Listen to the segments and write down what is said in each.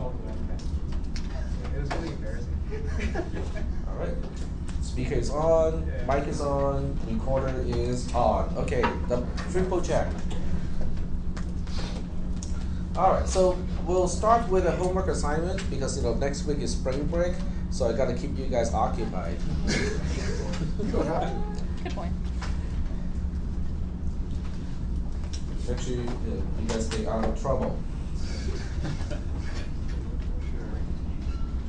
Oh, okay. It was really embarrassing. All right. Speaker is on, mic is on, recorder is on. Okay, the triple check. All right, so we'll start with a homework assignment because next week is spring break, so I gotta keep you guys occupied. Good point. Make sure you guys stay out of trouble.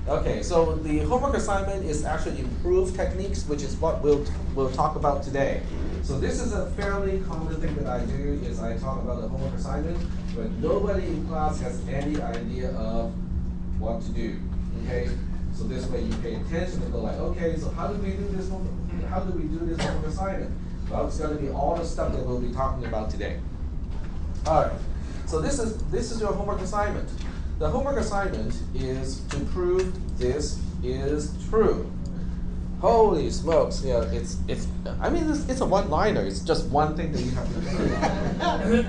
Okay, so the homework assignment is actually improved techniques, which is what we'll talk about today. So this is a fairly common thing that I do, is I talk about the homework assignment, but nobody in class has any idea of what to do. Okay, so this way you pay attention and go like, okay, so how do we do this homework? How do we do this homework assignment? Well, it's going to be all the stuff that we'll be talking about today. All right, so this is your homework assignment. The homework assignment is to prove this is true. Holy smokes! Yeah, it's a one-liner. It's just one thing that you have to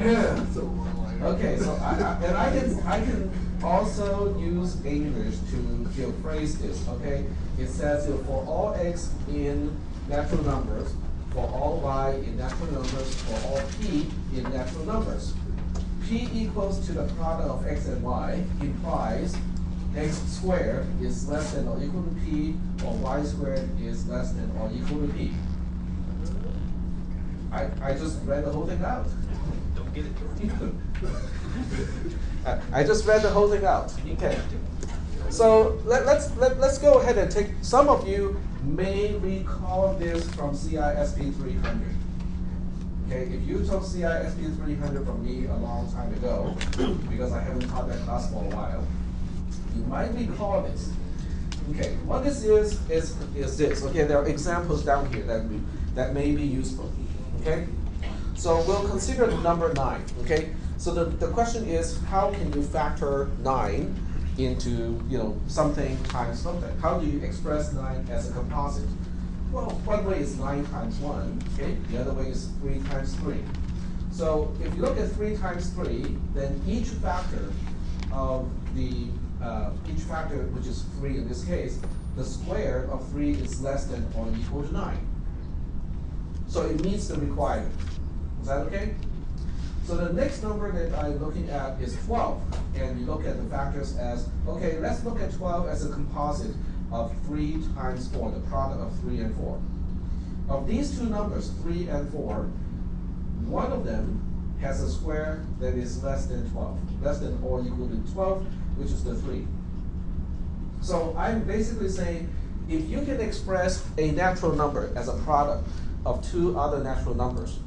prove. Okay, so I can also use English to phrase this. Okay, it says for all x in natural numbers, for all y in natural numbers, for all p in natural numbers. P equals to the product of x and y implies x squared is less than or equal to p, or y squared is less than or equal to p. I just read the whole thing out. Don't get it. I just read the whole thing out. Okay. So let's go ahead and take. Some of you may recall this from cisp 300. Okay, if you took cisp 300 from me a long time ago, because I haven't taught that class for a while, you might recall this. Okay, what this is this. Okay, there are examples down here that may be useful. Okay, so we'll consider the number 9. Okay, so the question is, how can you factor 9 into something times something? How do you express 9 as a composite? Well, one way is 9 times 1, okay? The other way is 3 times 3. So if you look at 3 times 3, then each factor of each factor, which is 3 in this case, the square of 3 is less than or equal to 9. So it meets the requirement. Is that okay? So the next number that I'm looking at is 12. And you look at the factors as, okay, let's look at 12 as a composite of 3 times 4, the product of 3 and 4. Of these two numbers, 3 and 4, one of them has a square that is less than 12, less than or equal to 12, which is the 3. So I'm basically saying, if you can express a natural number as a product of two other natural numbers,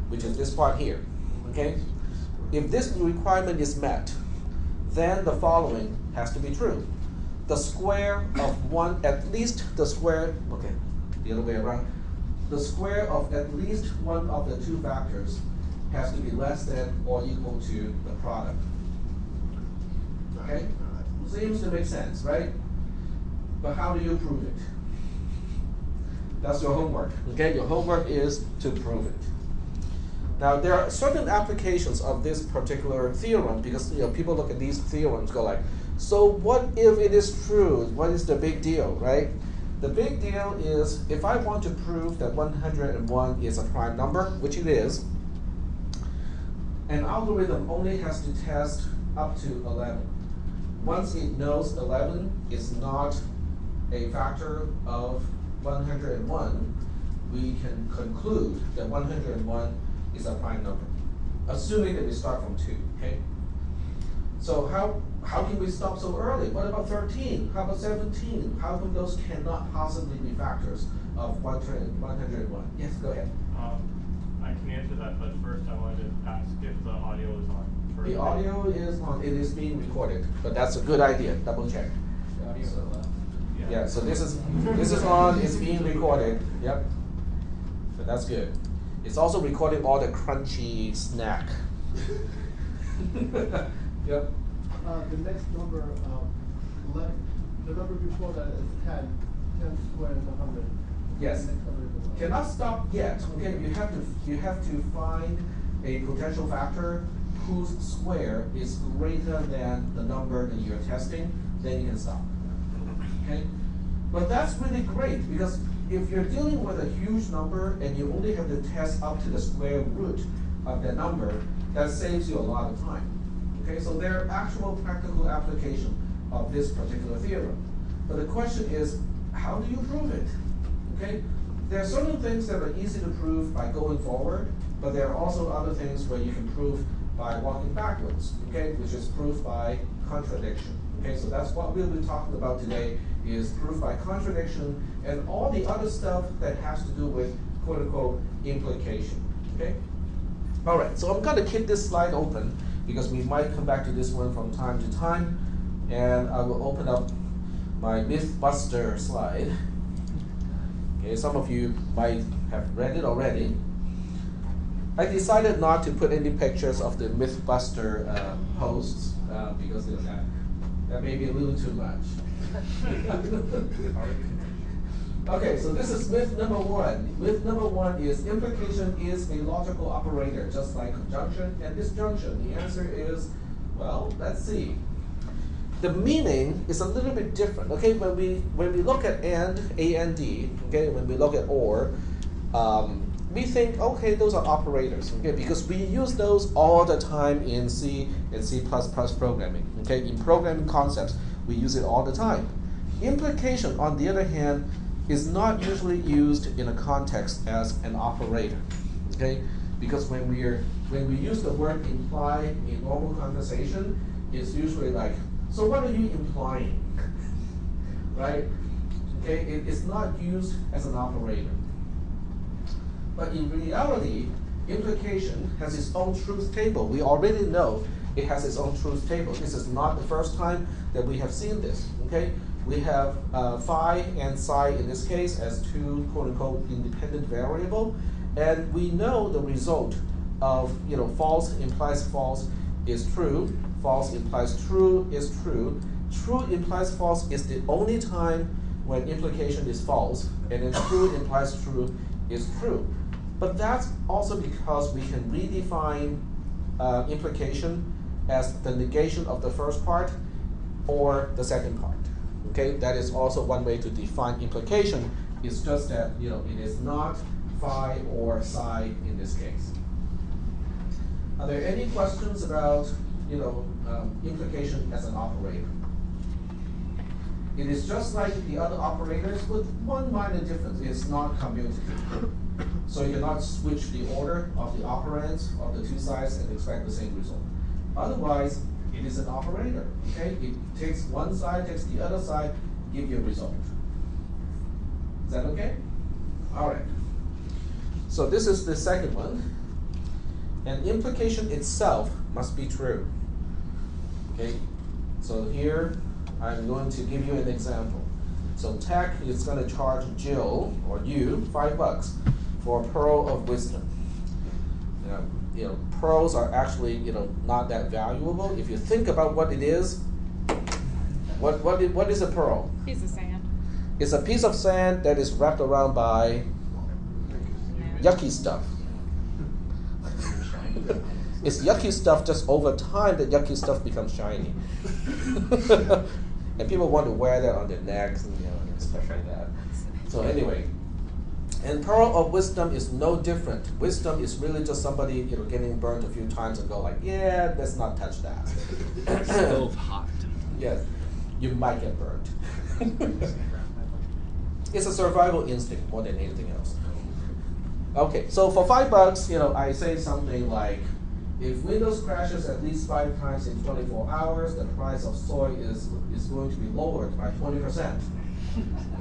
which is this part here, okay? If this requirement is met, then the following has to be true. The square of one, at least the square, okay, the other way around. The square of at least one of the two factors has to be less than or equal to the product. Okay? Seems to make sense, right? But how do you prove it? That's your homework. Okay? Your homework is to prove it. Now, there are certain applications of this particular theorem because people look at these theorems go like, so what if it is true? What is the big deal, right? The big deal is if I want to prove that 101 is a prime number, which it is, an algorithm only has to test up to 11. Once it knows 11 is not a factor of 101, we can conclude that 101 is a prime number, assuming that we start from 2, okay? So how can we stop so early? What about 13? How about 17? How come those cannot possibly be factors of 101? Yes, go ahead. I can answer that, but first I wanted to ask if the audio is on. The audio is on. It is being recorded, but that's a good idea. Double check. The audio is left. Yeah. So this is on. It's being recorded. Yep. So that's good. It's also recording all the crunchy snack. Yep. The next number, 11, the number before that is 10. 10 squared is 100. Yes. The next number is 11. Cannot stop yet. Okay, you have to find a potential factor whose square is greater than the number that you're testing, then you can stop. Okay? But that's really great, because if you're dealing with a huge number and you only have to test up to the square root of that number, that saves you a lot of time. Okay, so there are actual practical application of this particular theorem. But the question is, how do you prove it? Okay, there are certain things that are easy to prove by going forward, but there are also other things where you can prove by walking backwards, okay, which is proof by contradiction. Okay, so that's what we'll be talking about today, is proof by contradiction and all the other stuff that has to do with quote-unquote implication. Okay? All right, so I'm going to keep this slide open because we might come back to this one from time to time, and I will open up my Mythbuster slide. Okay, some of you might have read it already. I decided not to put any pictures of the Mythbuster posts because that may be a little too much. Okay, so this is myth number one. Myth number one is implication is a logical operator, just like conjunction and disjunction. The answer is, well, let's see. The meaning is a little bit different. Okay, when we look at and, A-N-D, okay, when we look at or, we think, okay, those are operators, okay, because we use those all the time in C and C++ programming. Okay, in programming concepts, we use it all the time. Implication, on the other hand, is not usually used in a context as an operator. Okay, because when we use the word imply in normal conversation, it's usually like, so what are you implying? Right? Okay, it's not used as an operator. But in reality, implication has its own truth table. We already know it has its own truth table. This is not the first time that we have seen this. Okay, we have phi and psi in this case as two quote-unquote independent variable, and we know the result of false implies false is true, false implies true is true, true implies false is the only time when implication is false, and then true implies true is true. But that's also because we can redefine implication as the negation of the first part or the second part. Okay, that is also one way to define implication. It's just that it is not phi or psi in this case. Are there any questions about implication as an operator? It is just like the other operators with one minor difference. It's not commutative. So you cannot switch the order of the operands of the two sides and expect the same result. Otherwise, it is an operator. Okay, it takes one side, takes the other side, give you a result. Is that okay? All right. So this is the second one. And implication itself must be true. Okay. So here I'm going to give you an example. So Tech is going to charge Jill or you $5 for a pearl of wisdom. Pearls are actually not that valuable. If you think about what it is, what is a pearl? Piece of sand. It's a piece of sand that is wrapped around by yucky stuff. It's yucky stuff, just over time that yucky stuff becomes shiny. And people want to wear that on their necks and stuff like that. So anyway, and pearl of wisdom is no different. Wisdom is really just somebody getting burnt a few times and go like, yeah, let's not touch that. Stove hot. Yes, you might get burnt. It's a survival instinct more than anything else. Okay, so for $5, I say something like, if Windows crashes at least 5 times in 24 hours, the price of soy is going to be lowered by 20%.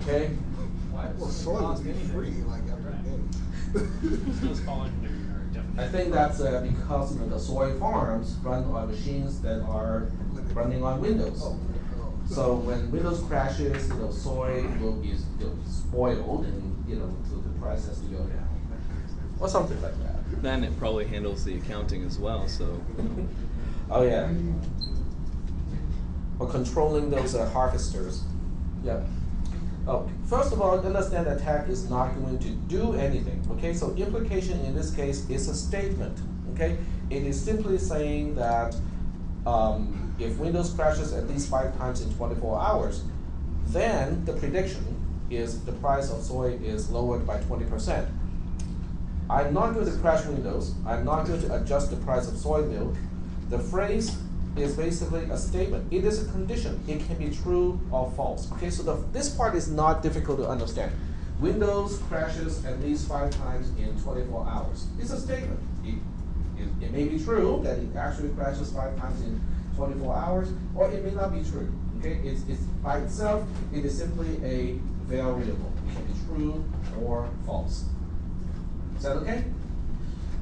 Okay? Well, soy would be free, like every day. I think that's because the soy farms run on machines that are running on Windows. So when Windows crashes, soy will be spoiled, and so the price has to go down, or something like that. Then it probably handles the accounting as well, so. Oh yeah. Or controlling those harvesters. Yeah. Oh, first of all, understand that tag is not going to do anything. Okay, so implication in this case is a statement. Okay, it is simply saying that if Windows crashes at least 5 times in 24 hours, then the prediction is the price of soy is lowered by 20%. I'm not going to crash Windows. I'm not going to adjust the price of soy milk. The phrase is basically a statement. It is a condition. It can be true or false. Okay, so this part is not difficult to understand. Windows crashes at least 5 times in 24 hours. It's a statement. It may be true that it actually crashes 5 times in 24 hours, or it may not be true. Okay, it's by itself, it is simply a variable. It can be true or false. Is that okay?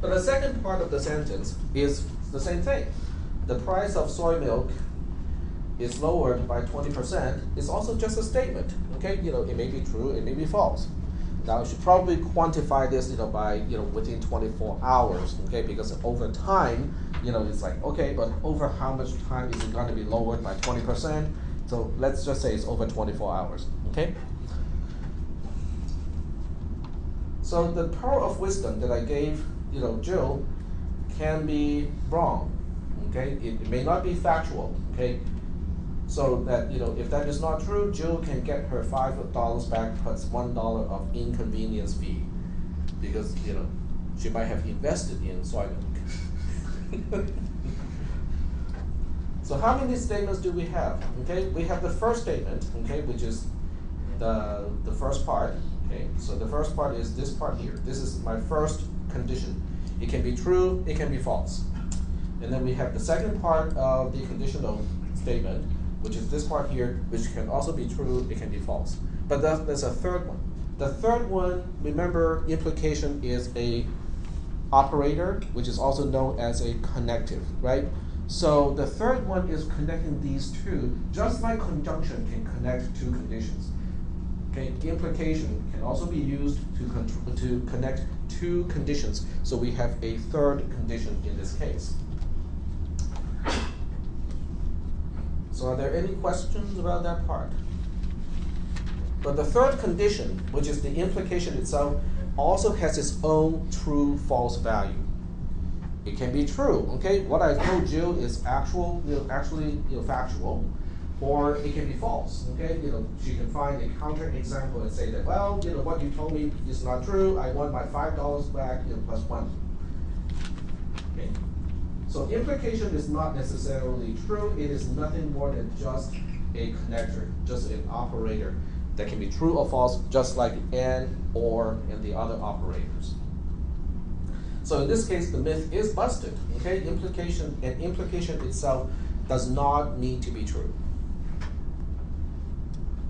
But the second part of the sentence is the same thing. The price of soy milk is lowered by 20%. It's also just a statement. Okay, it may be true, it may be false. Now, I should probably quantify this, by, within 24 hours, okay? Because over time, it's like, okay, but over how much time is it going to be lowered by 20%? So let's just say it's over 24 hours, okay? So the power of wisdom that I gave, Jill, can be wrong, okay? It may not be factual, okay? So that, if that is not true, Jill can get her $5 back plus $1 of inconvenience fee, because, she might have invested in soy milk. So how many statements do we have? Okay, we have the first statement, okay, which is the first part. Okay, so the first part is this part here. This is my first condition. It can be true, it can be false. And then we have the second part of the conditional statement, which is this part here, which can also be true, it can be false. But there's a third one. The third one, remember, implication is a operator, which is also known as a connective, right? So the third one is connecting these two, just like conjunction can connect two conditions. Okay, implication can also be used to connect two conditions. So we have a third condition in this case. So are there any questions about that part? But the third condition, which is the implication itself, also has its own true-false value. It can be true, okay? What I told Jill is actually factual, or it can be false, okay? She can find a counter-example and say that, well, what you told me is not true. I want my $5 back, plus 1. Okay? So implication is not necessarily true. It is nothing more than just a connector, just an operator that can be true or false, just like and, or, and the other operators. So in this case, the myth is busted. Okay, implication itself does not need to be true.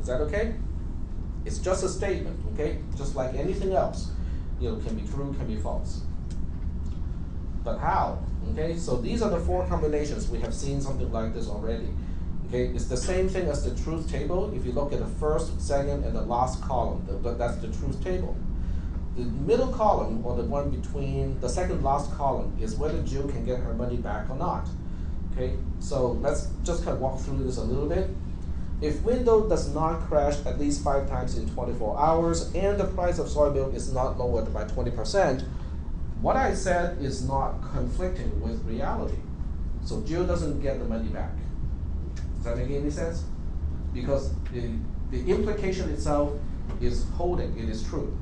Is that okay? It's just a statement. Okay, just like anything else, can be true, can be false. But how? Okay, so these are the 4 combinations. We have seen something like this already. Okay, it's the same thing as the truth table. If you look at the first, second, and the last column, that's the truth table. The middle column, or the one between the second last column, is whether Jill can get her money back or not. Okay, so let's just kind of walk through this a little bit. If Windows does not crash at least 5 times in 24 hours, and the price of soy milk is not lowered by 20%, what I said is not conflicting with reality. So Jill doesn't get the money back. Does that make any sense? Because the implication itself is holding, it is true.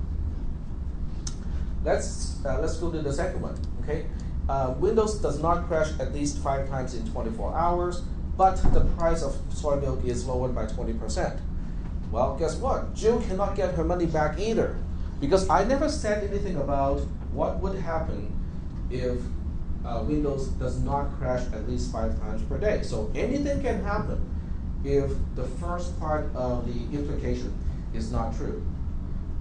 Let's go to the second one, okay? Windows does not crash at least 5 times in 24 hours, but the price of soy milk is lowered by 20%. Well, guess what? Jill cannot get her money back either, because I never said anything about what would happen if Windows does not crash at least 5 times per day. So anything can happen if the first part of the implication is not true.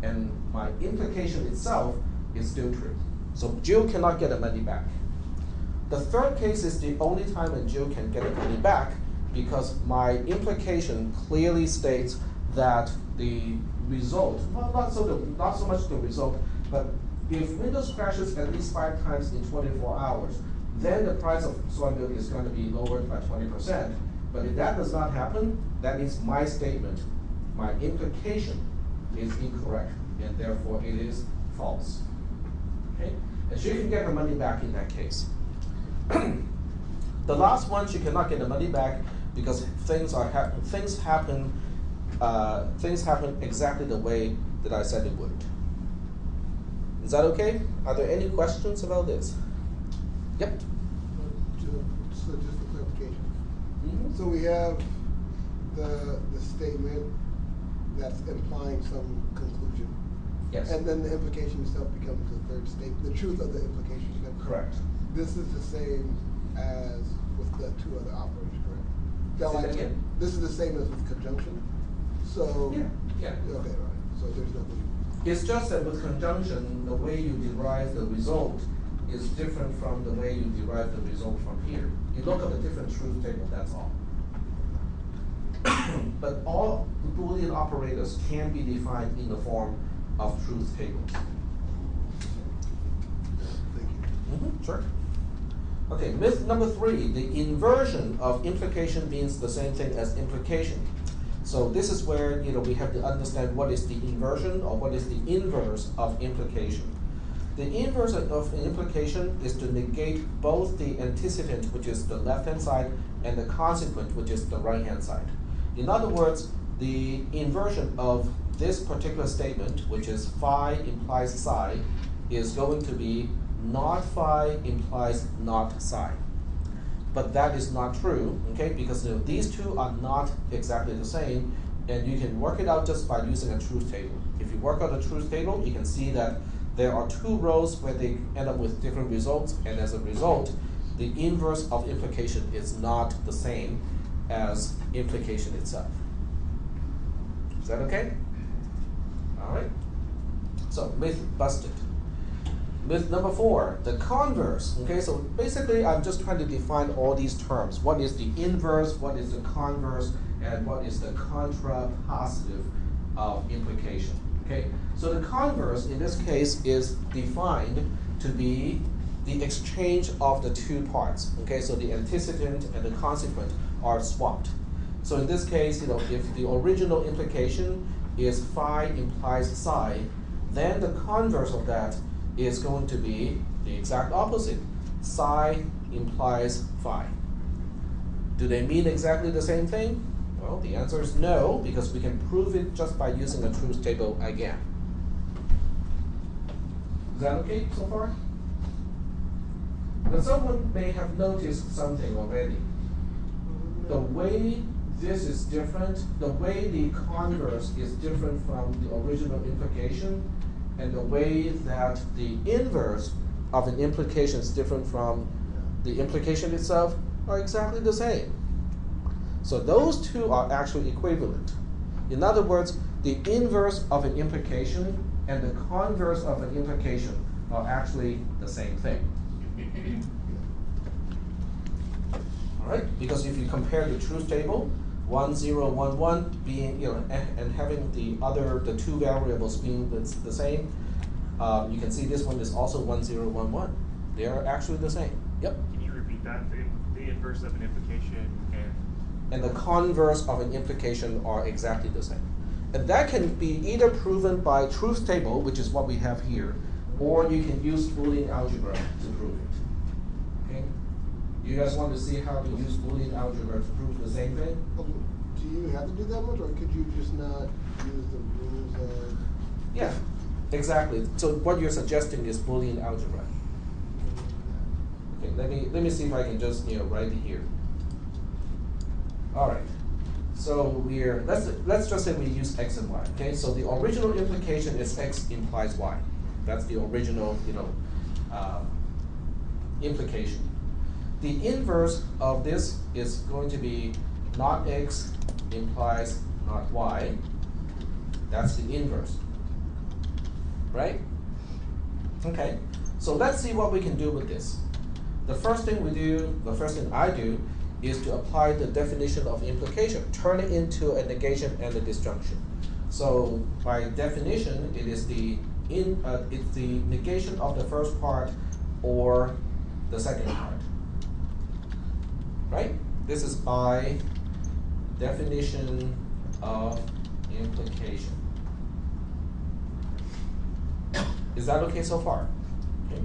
And my implication itself is still true. So Jill cannot get the money back. The third case is the only time when Jill can get the money back, because my implication clearly states that the result, not so much the result, but if Windows crashes at least 5 times in 24 hours, then the price of soy milk is going to be lowered by 20%. But if that does not happen, that means my statement, my implication, is incorrect, and therefore it is false. Okay? And she can get her money back in that case. The last one, she cannot get the money back because things happen exactly the way that I said it would. Is that okay? Are there any questions about this? Yep. So just for clarification. Mm-hmm. So we have the statement that's implying some conclusion. Yes. And then the implication itself becomes the third statement, the truth of the implication becomes. Correct. This is the same as with the two other operators, correct? Say that again? This is the same as with conjunction. So. Yeah. Okay, right. So there's nothing. It's just that with conjunction, the way you derive the result is different from the way you derive the result from here. You look at a different truth table, that's all. But all Boolean operators can be defined in the form of truth tables. Thank you. Sure. Okay, myth number 3, the inversion of implication means the same thing as implication. So this is where we have to understand what is the inversion or what is the inverse of implication. The inverse of an implication is to negate both the antecedent, which is the left-hand side, and the consequent, which is the right-hand side. In other words, the inversion of this particular statement, which is phi implies psi, is going to be not phi implies not psi. But that is not true, okay? Because these two are not exactly the same, and you can work it out just by using a truth table. If you work out a truth table, you can see that there are two rows where they end up with different results, and as a result, the inverse of implication is not the same as implication itself. Is that okay? All right. So myth busted. Myth number 4, the converse. Okay, so basically I'm just trying to define all these terms. What is the inverse, what is the converse, and what is the contrapositive of implication. Okay, so the converse in this case is defined to be the exchange of the two parts. Okay, so the antecedent and the consequent are swapped. So in this case, if the original implication is phi implies psi, then the converse of that is going to be the exact opposite. Psi implies phi. Do they mean exactly the same thing? Well, the answer is no, because we can prove it just by using a truth table again. Is that okay so far? But someone may have noticed something already. The way this is different, the way the converse is different from the original implication, and the way that the inverse of an implication is different from the implication itself are exactly the same. So those two are actually equivalent. In other words, the inverse of an implication and the converse of an implication are actually the same thing. All right, because if you compare the truth table, 1, 0, 1, 1 being, and having the two variables being the same, you can see this one is also 1, 0, 1, 1. They are actually the same. Yep. Can you repeat that? The inverse of an implication and the converse of an implication are exactly the same. And that can be either proven by truth table, which is what we have here, or you can use Boolean algebra to prove it. Okay? You guys want to see how to use Boolean algebra to prove the same thing? Do you have to do that much, or could you just not use the rules of? Yeah, exactly. So what you're suggesting is Boolean algebra. Okay, let me see if I can just write it here. All right. So let's just say we use x and y. Okay. So the original implication is x implies y. That's the original implication. The inverse of this is going to be not x implies not y. That's the inverse. Right? Okay. So let's see what we can do with this. The first thing I do is to apply the definition of implication, turn it into a negation and a disjunction. So by definition, it is it's the negation of the first part or the second part. Right? This is by definition of implication. Is that okay so far? Okay.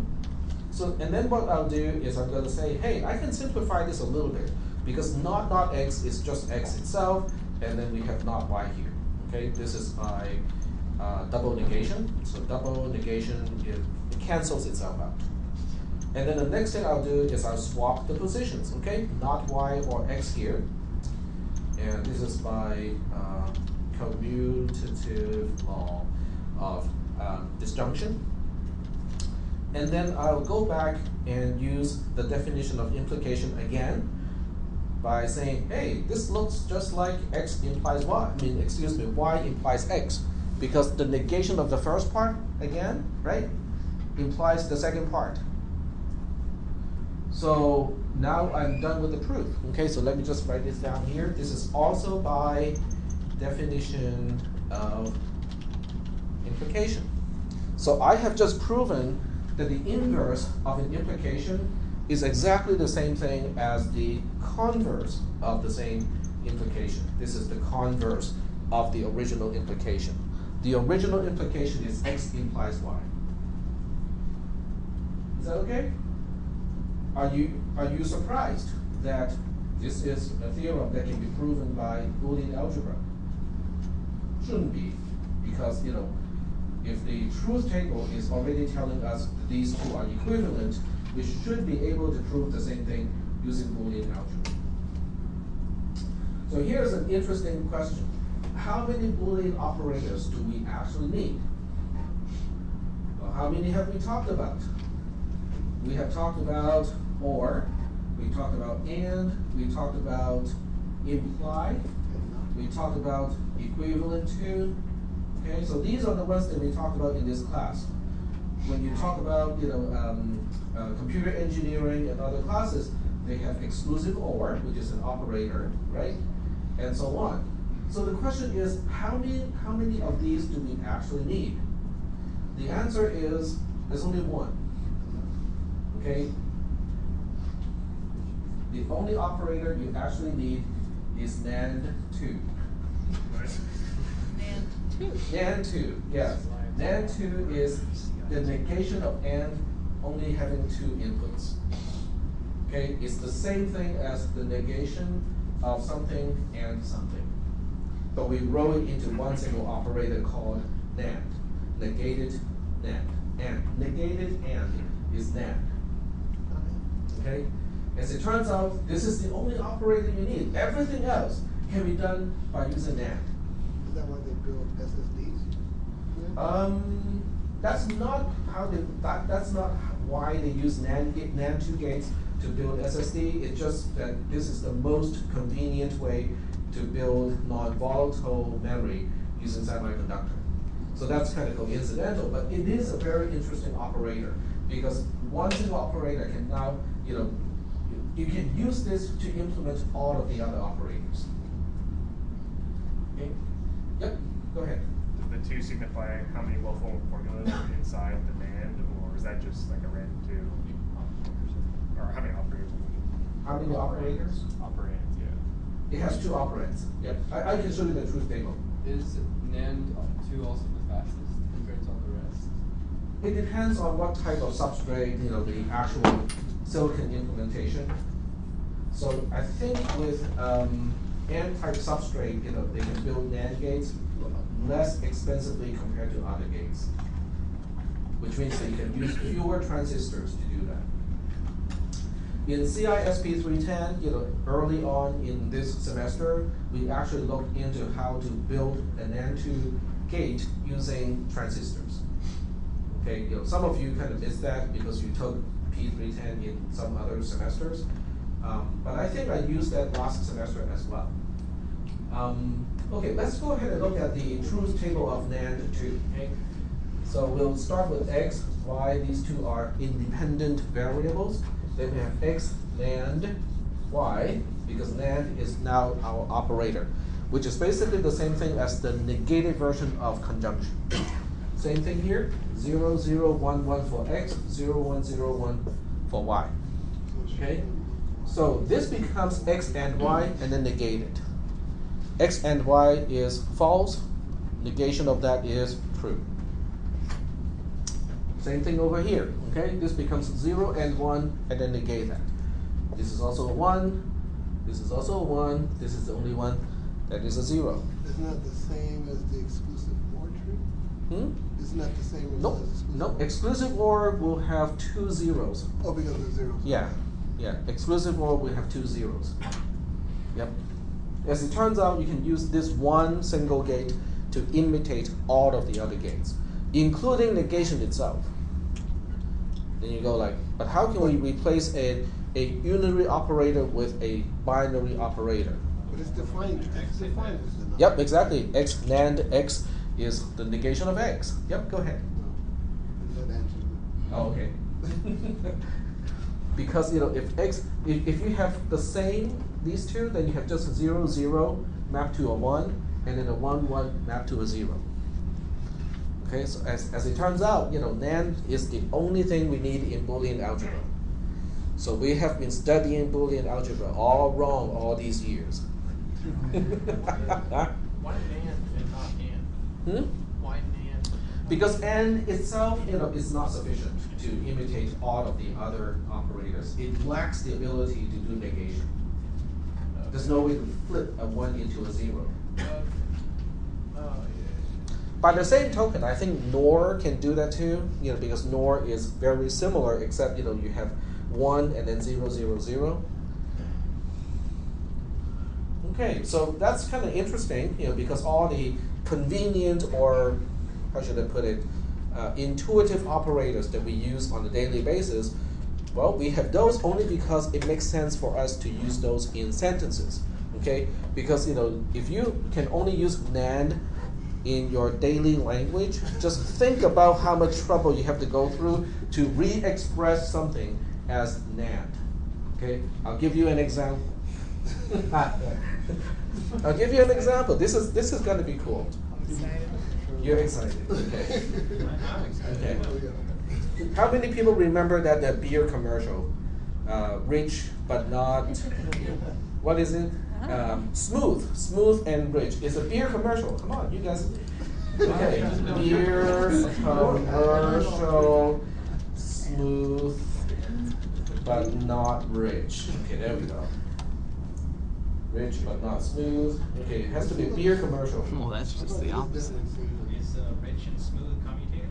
So, and then what I'll do is I'm going to say, hey, I can simplify this a little bit, because not x is just x itself, and then we have not y here. Okay, this is my double negation. So double negation, it cancels itself out. And then the next thing I'll do is I'll swap the positions. Okay, not y or x here. And this is my commutative law of disjunction. And then I'll go back and use the definition of implication again by saying, hey, this looks just like x implies y. I mean, excuse me, y implies x. Because the negation of the first part, again, right, implies the second part. So now I'm done with the proof. Okay, so let me just write this down here. This is also by definition of implication. So I have just proven that the inverse of an implication is exactly the same thing as the converse of the same implication. This is the converse of the original implication. The original implication is x implies y. Is that okay? Are you surprised that this is a theorem that can be proven by Boolean algebra? Shouldn't be, because if the truth table is already telling us that these two are equivalent, we should be able to prove the same thing using Boolean algebra. So here's an interesting question. How many Boolean operators do we actually need? Well, how many have we talked about? We have talked about or, we talked about and, we talked about imply, we talked about equivalent to. Okay, so these are the ones that we talked about in this class. When you talk about computer engineering and other classes, they have exclusive or, which is an operator, right, and so on. So the question is, how many of these do we actually need? The answer is there's only one. Okay. The only operator you actually need is NAND2. NAND2, yes. NAND2 is the negation of AND only having two inputs. Okay, it's the same thing as the negation of something and something. But we roll it into one single operator called NAND. Negated NAND. And negated AND is NAND. Okay? As it turns out, this is the only operator you need. Everything else can be done by using NAND. Is that why they build SSDs? That's not how that's not why they use NAND 2 gates to build SSD. It's just that this is the most convenient way to build non-volatile memory using semiconductor. So that's kind of coincidental, but it is a very interesting operator because one single operator can now, you can use this to implement all of the other operators. Okay? Yep, go ahead. Does the 2 signify how many well-formed formulas are inside the NAND, or is that just like a random 2? Or how many operators? How many operators? Operands, yeah. It has 2 operands. Yep. I can show you the truth table. Is NAND 2 also the fastest compared to all the rest? It depends on what type of substrate, the actual silicon implementation. So I think with N-type substrate, they can build NAND gates less expensively compared to other gates, which means that you can use fewer transistors to do that. In cisp 310, early on in this semester, we actually looked into how to build an N2 gate using transistors. Okay, some of you kind of missed that because you took P310 in some other semesters, but I think I used that last semester as well. Okay, let's go ahead and look at the truth table of NAND 2. Okay? So we'll start with x, y. These two are independent variables. Then we have x NAND y, because NAND is now our operator, which is basically the same thing as the negated version of conjunction. Same thing here, 0, 0, 1, 1 for x, 0, 1, 0, 1 for y. Okay? So this becomes x and y and then negated. X and y is false, negation of that is true. Same thing over here. Okay, this becomes 0 and 1, and then negate that. This is also a 1. This is also a 1. This is the only one that is a 0. Isn't that the same as the exclusive OR tree? Isn't that the same as Nope. the exclusive Nope. OR? Exclusive OR will have 2 zeros. Oh, because of zeros. Yeah. Yeah. Exclusive OR will have 2 zeros. Yep. As it turns out, you can use this one single gate to imitate all of the other gates, including negation itself. Then you go like, but how can we replace a unary operator with a binary operator? But it's defined as the number. Yep, exactly. X NAND X is the negation of X. Yep, go ahead. No, that answers it. Oh, okay. Because if you have the same these two, then you have just a 0 0 mapped to a 1, and then a 1 1 mapped to a 0. Okay, so as it turns out, NAND is the only thing we need in Boolean algebra. So we have been studying Boolean algebra all wrong all these years. Why NAND and not AND? Why NAND? Because AND itself, is not sufficient to imitate all of the other operators. It lacks the ability to do negation. There's no way to flip a 1 into a 0. Okay. Oh, yeah. By the same token, I think NOR can do that too, because NOR is very similar, except, you have 1 and then 0 0 0. Okay, so that's kind of interesting, because all the convenient, or how should I put it, intuitive operators that we use on a daily basis, well, we have those only because it makes sense for us to use those in sentences, okay? Because, if you can only use NAND in your daily language, just think about how much trouble you have to go through to re-express something as NAND, okay? I'll give you an example. I'll give you an example. This is going to be cool. I'm excited. You're excited, okay? I'm excited. Okay. How many people remember that beer commercial? Rich but not, what is it? Smooth and rich. It's a beer commercial. Come on, you guys. Okay, beer commercial, smooth but not rich. Okay, there we go. Rich but not smooth. Okay, it has to be a beer commercial. Well, that's just the opposite. Is rich and smooth commutative?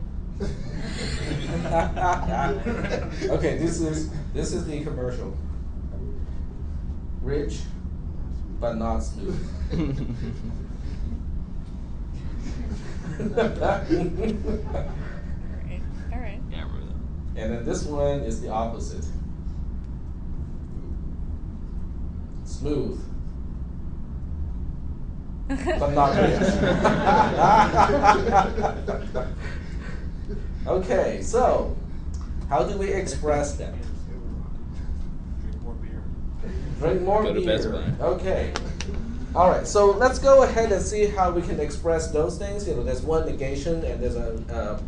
Okay, this is the commercial. Rich but not smooth. All right. Yeah, I remember that. And then this one is the opposite. Smooth but not rich. Okay, so how do we express them? Drink more beer. Drink more Go to beer. Best Buy. Okay. All right. So let's go ahead and see how we can express those things. There's one negation and there's a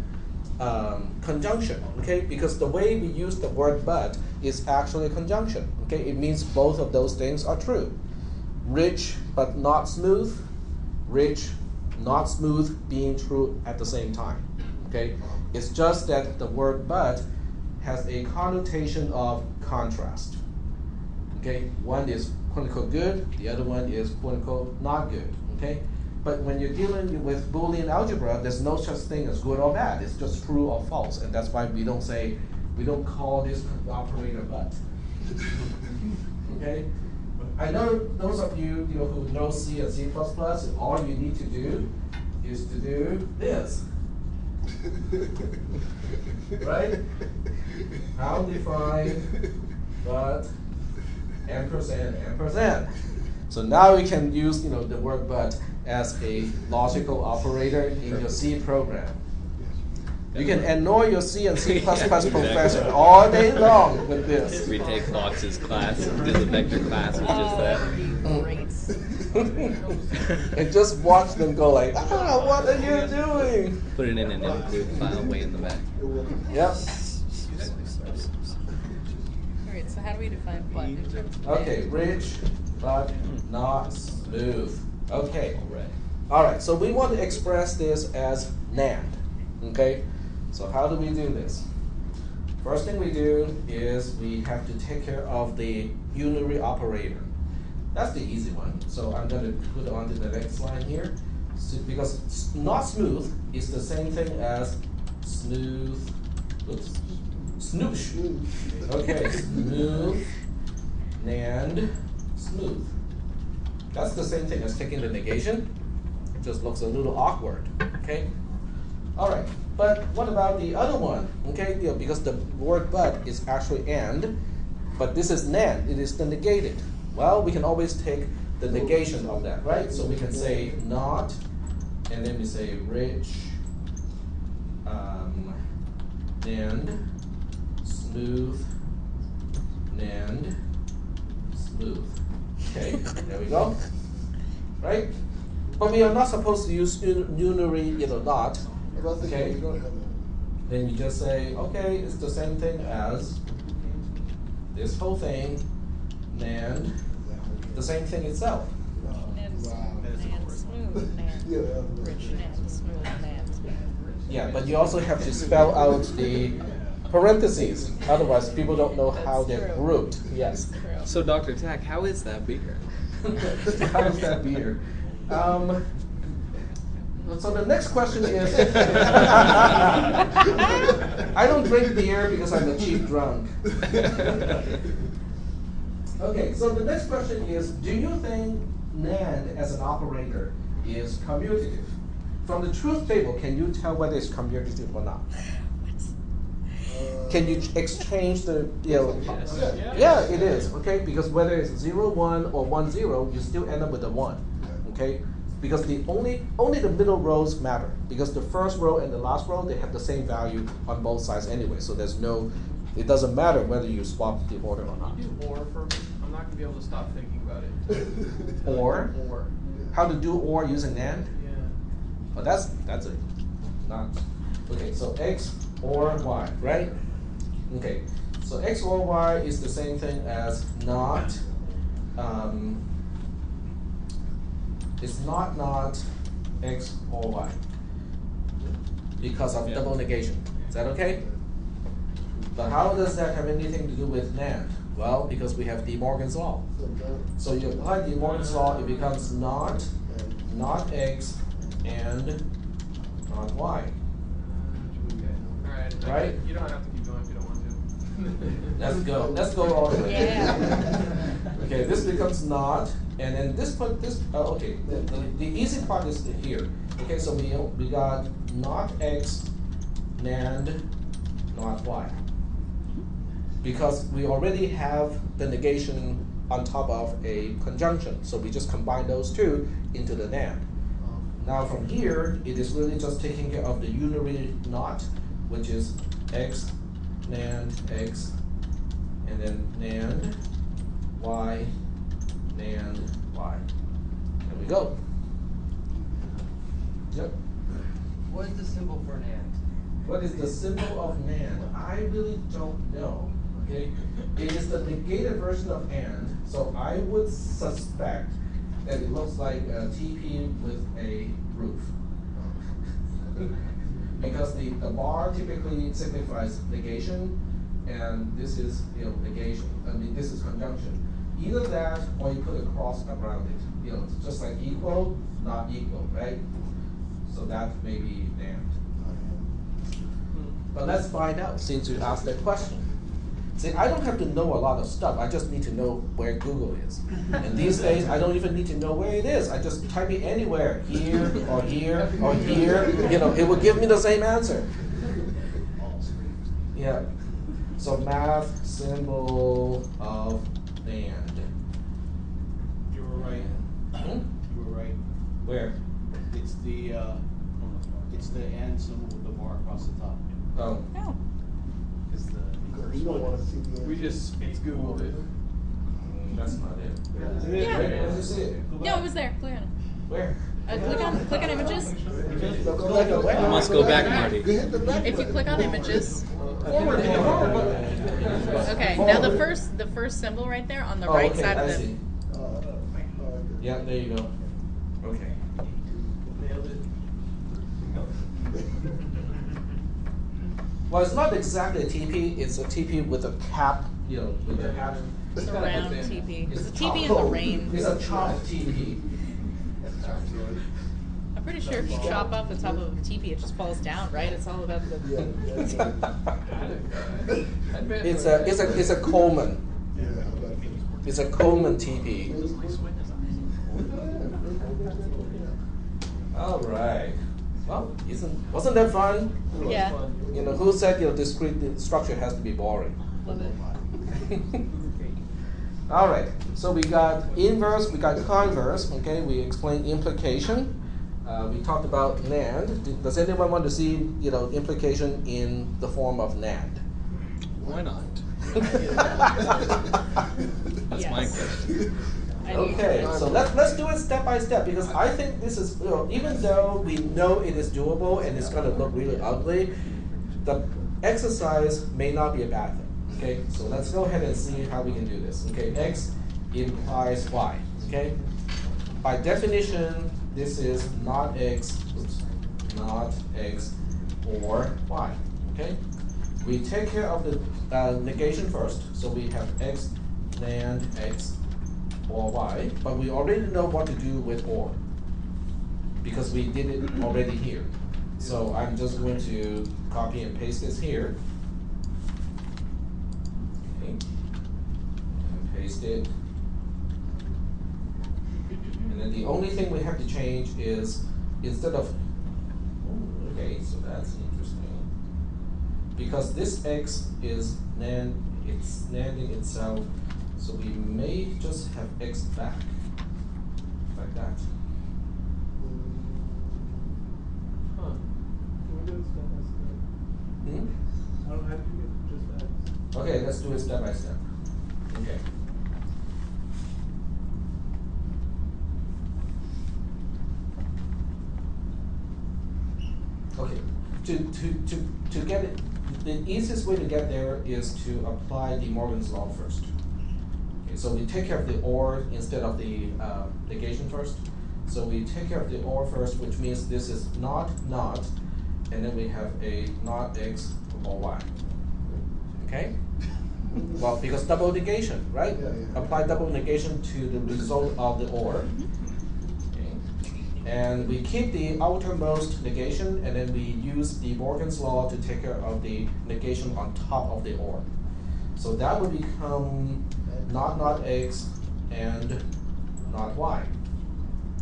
conjunction. Okay, because the way we use the word "but" is actually a conjunction. Okay, it means both of those things are true. Rich but not smooth. Rich, not smooth being true at the same time. Okay, it's just that the word "but" has a connotation of contrast. Okay, one is quote unquote good, the other one is quote unquote not good. Okay, but when you're dealing with Boolean algebra, there's no such thing as good or bad. It's just true or false, and that's why we don't call this operator "but." Okay, I know those of you who know C and C++, all you need to do is to do this. Right? How define but ampersand. So now we can use the word "but" as a logical operator in your C program. You can annoy your C and C++ professor all day long with this. Retake Fox's class, do the vector class with just that. Great. And just watch them go like, what are you doing? Put it in an include file way in the back. Yep. All right. So how do we define but in terms of Okay, rich but not smooth. Okay. All right. All right. So we want to express this as NAND. Okay. So how do we do this? First thing we do is we have to take care of the unary operator. That's the easy one. So I'm going to put it onto the next line here. So, because not smooth is the same thing as smooth. Oops. Snoosh. Okay, smooth and smooth. That's the same thing as taking the negation. It just looks a little awkward. Okay. All right. But what about the other one? Okay, because the word but is actually and, but this is NAND. It is the negated. Well, we can always take the negation of that, right? So we can say not, and then we say rich, NAND, smooth, NAND, smooth. Okay, there we go. Right? But we are not supposed to use unary, not. Okay. You don't have that. Then you just say, okay, it's the same thing as this whole thing, NAND, the same thing itself. And Wow. smooth, and Yeah. rich, and smooth, and Yeah, but you also have to spell out the parentheses. Otherwise, people don't know how That's they're true. grouped. Yes. True. So, Dr. Tack, how is that beer? How is that beer? So the next question is, I don't drink beer because I'm a cheap drunk. Okay, so the next question is, do you think NAND as an operator is commutative? From the truth table, can you tell whether it's commutative or not? Can you exchange the, Yes. yeah, it is, okay? Because whether it's 0, 1, or 1, 0, you still end up with a 1, okay? Because the only the middle rows matter. Because the first row and the last row, they have the same value on both sides anyway. So there's no, it doesn't matter whether you swap the order or not. Can you do or for me? I'm not gonna be able to stop thinking about it. Or? Or. How to do or using NAND? Yeah. Oh, that's a, not, okay, so X or Y, right? Okay, so X or Y is the same thing as not, it's not X or Y because of double negation. Is that okay? But how does that have anything to do with NAND? Well, because we have De Morgan's law. So you apply De Morgan's law, it becomes not X and not Y. Okay. Alright. Right? You don't have to keep going if you don't want to. Let's go all the way. Yeah. Okay, this becomes not, and then okay, the easy part is here. Okay, so we got not X, NAND, not Y. Because we already have the negation on top of a conjunction, so we just combine those two into the NAND. Now from here, it is really just taking care of the unary not, which is X, NAND, X, and then NAND, Y, NAND, Y. There we go. Yep. What is the symbol for NAND? What is the symbol of NAND? I really don't know. Okay, it is the negated version of AND, so I would suspect that it looks like a TP with a roof. Because the bar typically signifies negation, and this is negation. I mean, this is conjunction. Either that, or you put a cross around it. It's just like equal, not equal, right? So that may be NAND. But let's find out since you asked that question. See, I don't have to know a lot of stuff. I just need to know where Google is. And these days, I don't even need to know where it is. I just type it anywhere, here or here or here. It will give me the same answer. Yeah. So math symbol of NAND. You were right. Hmm? You were right. Where? It's the and symbol with the bar across the top. Oh. No. It's the Because you don't want to see the. We just Googled it. That's not it. Yeah. Where did you see it? No, it was there. Click on it. Where? Click on images. Where? Must go back, Marty. Hit the back If you click on images. Forward. Okay, now the first symbol right there on the right okay, side I of the. see. Yeah, there you go. Okay. Nailed it. Well, it's not exactly a TP. It's a TP with a cap, you know, with a hat. It's a round TP. It's It's a chopped. TP in the rain. It's a chopped TP. I'm pretty sure if you chop off the top of a TP, it just falls down, right? It's all about the. It's a Coleman. It's a Coleman TP. All right. Well, wasn't that fun? Yeah. You know, who said discrete structure has to be boring? Love it. All right. So we got inverse, we got converse. Okay, we explained implication. We talked about NAND. Does anyone want to see, implication in the form of NAND? Why not? That's my Yes. question. Okay, so let's do it step by step, because I think this is, even though we know it is doable and it's going to look really ugly, the exercise may not be a bad thing. Okay, so let's go ahead and see how we can do this. Okay, X implies Y. Okay, by definition, this is not X, not X or Y. Okay, we take care of the negation first, so we have X NAND X or Y, but we already know what to do with OR, because we did it already here. So I'm just going to copy and paste this here. Okay. And paste it. And then the only thing we have to change is, instead of, okay, so that's interesting. Because this X is NAND, it's NANDing itself, so we may just have X back, like that. Huh. Can we do it step by step? Hmm? I don't have to get just X. Okay, let's do it step by step. Okay. Okay, to get it, the easiest way to get there is to apply De Morgan's law first. Okay, so we take care of the OR instead of the negation first. So we take care of the OR first, which means this is not, and then we have a not X or Y. Okay? Well, because double negation, right? Yeah, yeah. Apply double negation to the result of the OR. And we keep the outermost negation, and then we use De Morgan's law to take care of the negation on top of the OR. So that would become not X and not Y,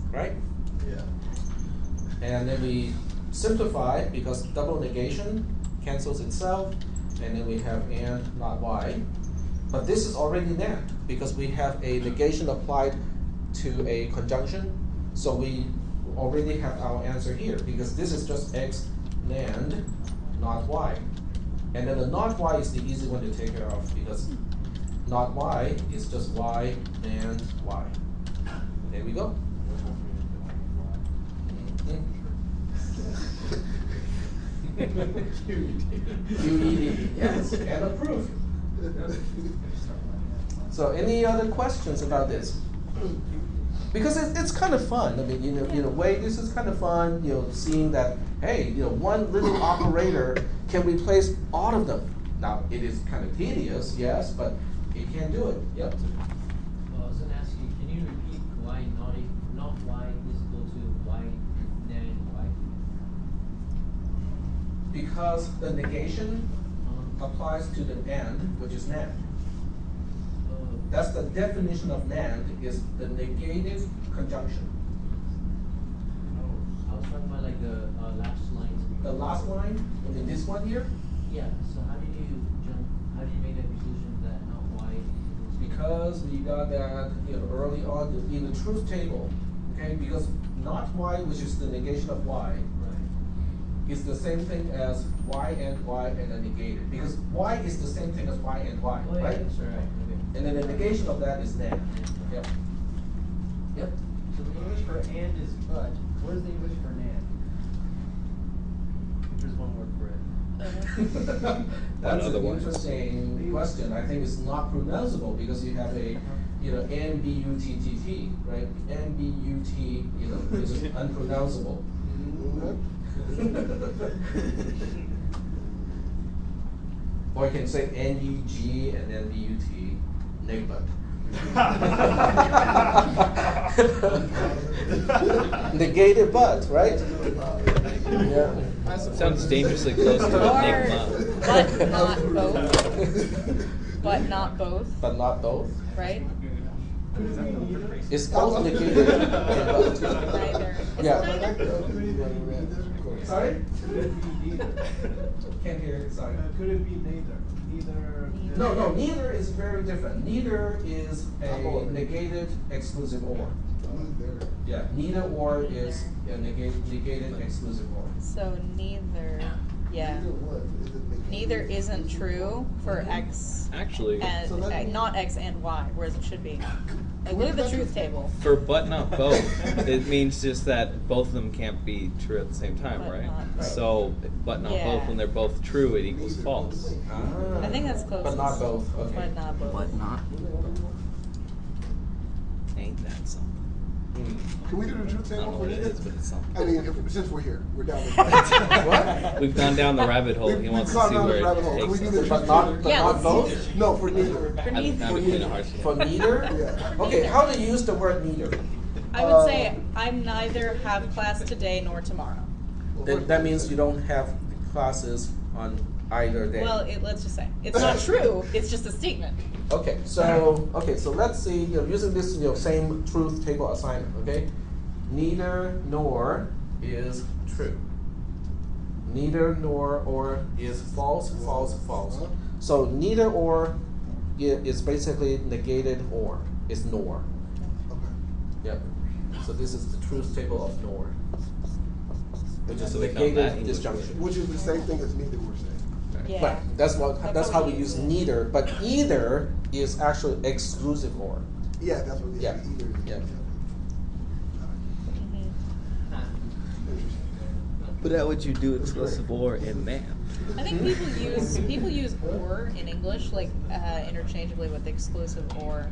right? Yeah. And then we simplify, because double negation cancels itself, and then we have and not Y. But this is already NAND, because we have a negation applied to a conjunction, so we already have our answer here, because this is just X NAND, not Y. And then the not Y is the easy one to take care of, because not Y is just Y NAND Y. There we go. QED, yes, and approved. So any other questions about this? Because it's kind of fun. I mean, in a way, this is kind of fun. Seeing that, hey, one little operator can replace all of them. Now, it is kind of tedious, yes, but it can do it. Yep. I was gonna ask you, can you repeat why not Y is equal to Y NAND Y? Because the negation applies to the AND, which is NAND. That's the definition of NAND, is the negative conjunction. I was talking about like the last line. The last line, in this one here, Yeah, so how did you make that conclusion that not Y equals? because we got that early on in the truth table, okay? Because not Y, which is the negation of Y, Right. is the same thing as Y and then negated. Because Y is the same thing as Y and Y, Oh, yeah, right? that's right. Okay. And then the negation of that is NAND. Yep. Yep. So the English for and is but. What is the English for NAND? There's one word for it. That's Another an one. interesting question. I think it's not pronounceable, because you have a MBUTTT, right? MBUT, is unpronounceable. Or you can say NUG and then BUT, negbut. Negated but, right? Yeah. Sounds dangerously close to enigma. But not both. But not both, But not both. right? It's both negated and but. Neither. Is Yeah. it neither? Sorry? Could it be neither? Can't hear. Sorry. Could it be neither? Neither. No, neither is very different. Neither is a negated exclusive or. Yeah, neither or is a negated exclusive or. So neither, yeah. Neither isn't true for X Actually, and not X and Y, whereas it should be. Like, look at the truth table. for but not both, it means just that both of them can't be true at the same time, But right? not both. So, but not Yeah. both, when they're both true, it equals false. I think that's close. But not both. Okay. But not both. Ain't that something? Can we do the truth I don't table know for what it neither? is, but it's something. I mean, since we're here, we're down this. What? We've gone down the rabbit hole. He We've wants to gone see down where this it rabbit hole. Can we takes do us. the But truth not, table? but Yeah, not let's both? No, for neither. For I'm neither. between a heart. For neither? Yeah. Okay, how to use the word neither? I would say I'm neither have class today nor tomorrow. Then that means you don't have classes on either day. Well, let's just say it's not true. It's just a statement. Okay, so let's see, using this same truth table assignment, okay? Neither nor is true. Neither nor or is false, false, false. So neither or is basically negated or, is nor. Yep. So this is the truth table of nor, which is So we found that negated English disjunction. Which is the same thing as neither we're saying. Yeah. Right. That's how we use neither, but either is actually exclusive or. Yeah, that's what. Yeah. Either. Yeah. But how would you do exclusive or in math? I think people use or in English like interchangeably with exclusive or.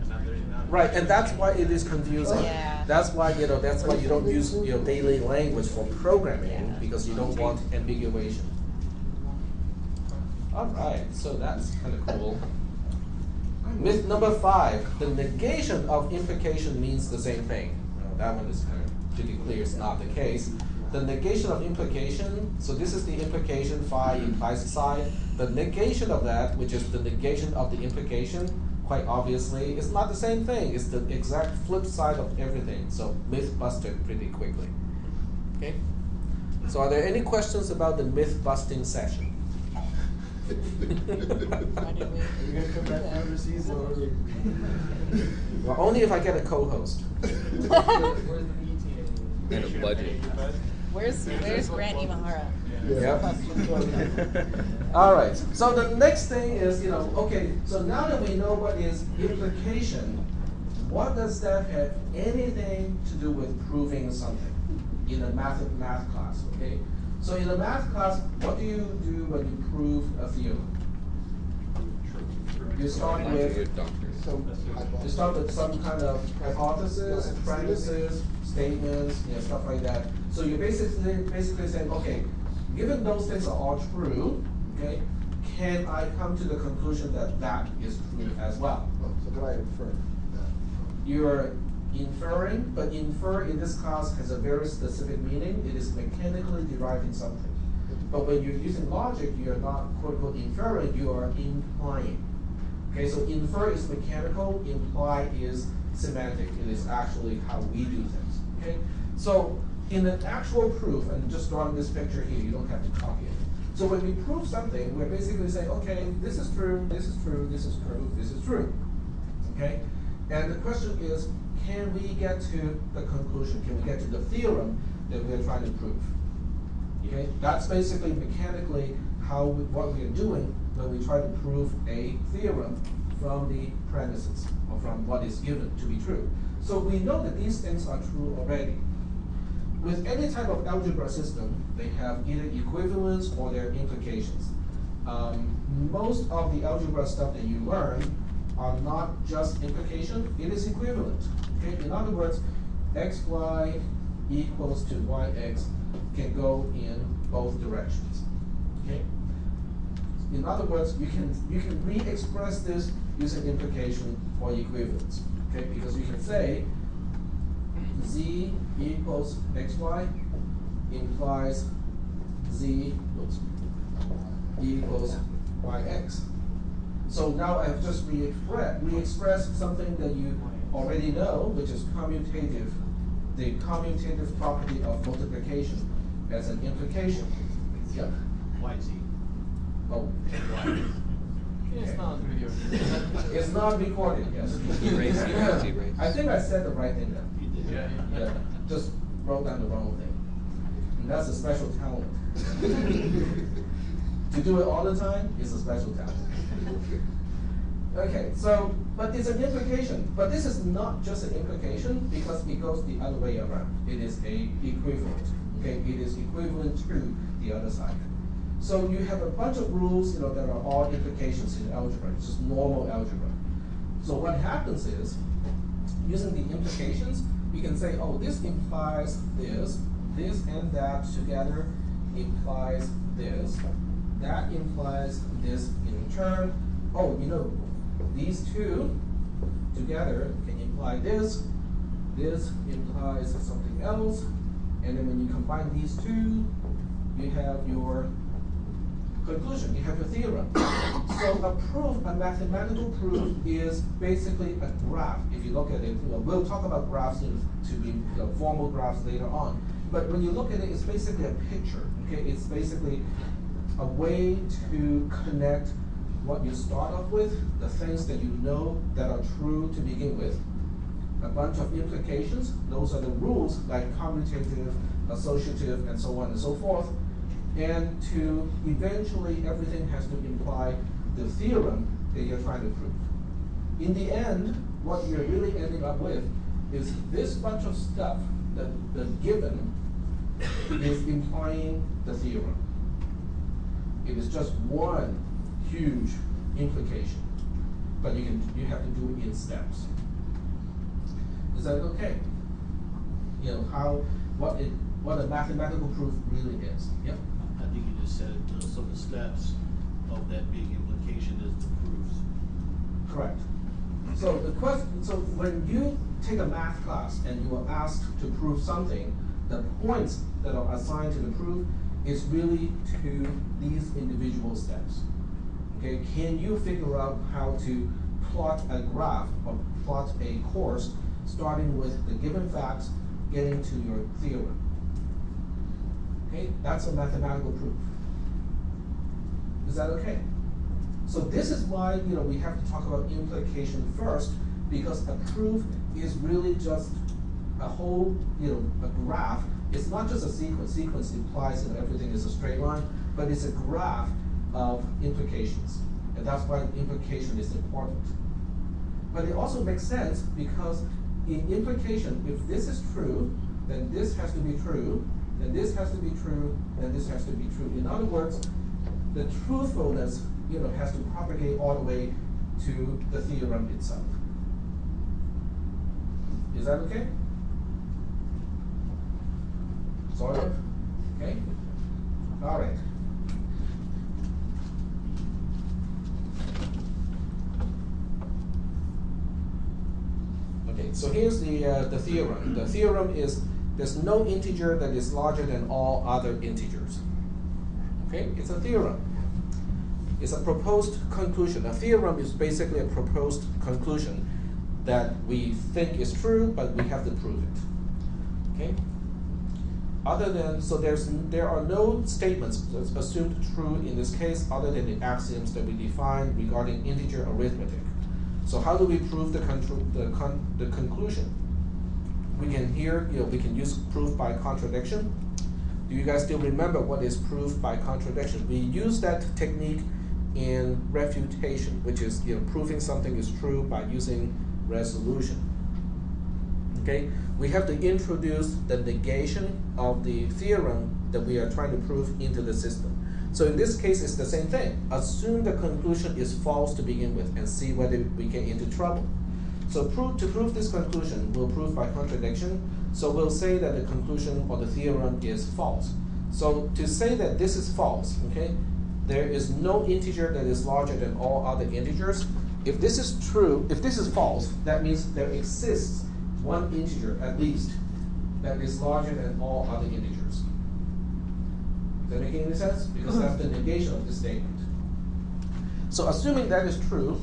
Right, and that's why it is confusing. Yeah. That's why you don't use daily language for programming, Yeah. because you don't want ambiguation. All right, so that's kind of cool. Myth number 5: the negation of implication means the same thing. Well, that one is kind of pretty clear. It's not the case. The negation of implication. So this is the implication. Phi implies psi. The negation of that, which is the negation of the implication, quite obviously, is not the same thing. It's the exact flip side of everything. So myth busted pretty quickly. Okay. So are there any questions about the myth busting session? Why did we? Are you gonna come back from overseas or? Well, only if I get a co-host. And a budget. Where's Grant Imahara? Yep. All right. So the next thing is, okay. So now that we know what is implication, what does that have anything to do with proving something in a math class? Okay. So in a math class, what do you do when you prove a theorem? You start with some kind of hypothesis, premises, statements, stuff like that. So you're basically saying, okay, given those things are all true, okay, can I come to the conclusion that that is true as well? So can I infer that? You're inferring, but infer in this class has a very specific meaning. It is mechanically deriving something. But when you're using logic, you're not quote unquote inferring, you are implying. Okay, so infer is mechanical, imply is semantic. It is actually how we do things. Okay, so in an actual proof, and just drawing this picture here, you don't have to copy it. So when we prove something, we're basically saying, okay, this is true, this is true, this is true, this is true. Okay, and the question is, can we get to the conclusion? Can we get to the theorem that we're trying to prove? Okay, that's basically mechanically what we are doing when we try to prove a theorem from the premises or from what is given to be true. So we know that these things are true already. With any type of algebra system, they have either equivalence or their implications. Most of the algebra stuff that you learn are not just implication, it is equivalent. Okay? In other words, xy equals to yx can go in both directions. Okay? In other words, you can re-express this using implication or equivalence. Okay, because you can say z equals xy implies z equals yx. So now I've just re-expressed something that you already know, which is commutative, the commutative property of multiplication as an implication. Yeah. YZ. Oh. It's not video. It's not recorded, yes. Erase, erase, erase. I think I said the right thing then. You did. Yeah, just wrote down the wrong thing. And that's a special talent. To do it all the time is a special talent. Okay, so, but it's an implication. But this is not just an implication because it goes the other way around. It is a equivalent. Okay, it is equivalent to the other side. So you have a bunch of rules, that are all implications in algebra. It's just normal algebra. So what happens is, using the implications, we can say, oh, this implies this and that together implies this. That implies this in return. Oh, these two together can imply this. This implies something else. And then when you combine these two, you have your conclusion, you have your theorem. So a mathematical proof is basically a graph. If you look at it, we'll talk about graphs to be formal graphs later on. But when you look at it, it's basically a picture. Okay, it's basically a way to connect what you start off with, the things that you know that are true to begin with, a bunch of implications. Those are the rules like commutative, associative, and so on and so forth. And to eventually everything has to imply the theorem that you're trying to prove. In the end, what you're really ending up with is this bunch of stuff that the given is implying the theorem. It is just one huge implication, but you have to do it in steps. Is that okay? What a mathematical proof really is. Yep. I think you just said it. So the steps of that big implication is the proofs. Correct. So when you take a math class and you are asked to prove something, the points that are assigned to the proof is really to these individual steps. Okay, can you figure out how to plot a graph or plot a course starting with the given facts, getting to your theorem? Okay, that's a mathematical proof. Is that okay? So this is why we have to talk about implication first, because a proof is really just a whole a graph. It's not just a sequence. Sequence implies that everything is a straight line, but it's a graph of implications, and that's why implication is important. But it also makes sense because in implication, if this is true, then this has to be true, then this has to be true, then this has to be true. In other words, the truthfulness has to propagate all the way to the theorem itself. Is that okay? Sort of? Okay? All right. Okay, so here's the theorem. The theorem is there's no integer that is larger than all other integers. Okay, it's a theorem. It's a proposed conclusion. A theorem is basically a proposed conclusion that we think is true, but we have to prove it. Okay? There are no statements that's assumed true in this case other than the axioms that we define regarding integer arithmetic. So how do we prove the conclusion? We can use proof by contradiction. Do you guys still remember what is proof by contradiction? We use that technique in refutation, which is proving something is true by using resolution. Okay, we have to introduce the negation of the theorem that we are trying to prove into the system. So in this case, it's the same thing. Assume the conclusion is false to begin with and see whether we get into trouble. So to prove this conclusion, we'll prove by contradiction. So we'll say that the conclusion or the theorem is false. So to say that this is false, okay, there is no integer that is larger than all other integers. If this is true, if this is false, that means there exists one integer at least that is larger than all other integers. Does that make any sense? Because that's the negation of this statement. So assuming that is true,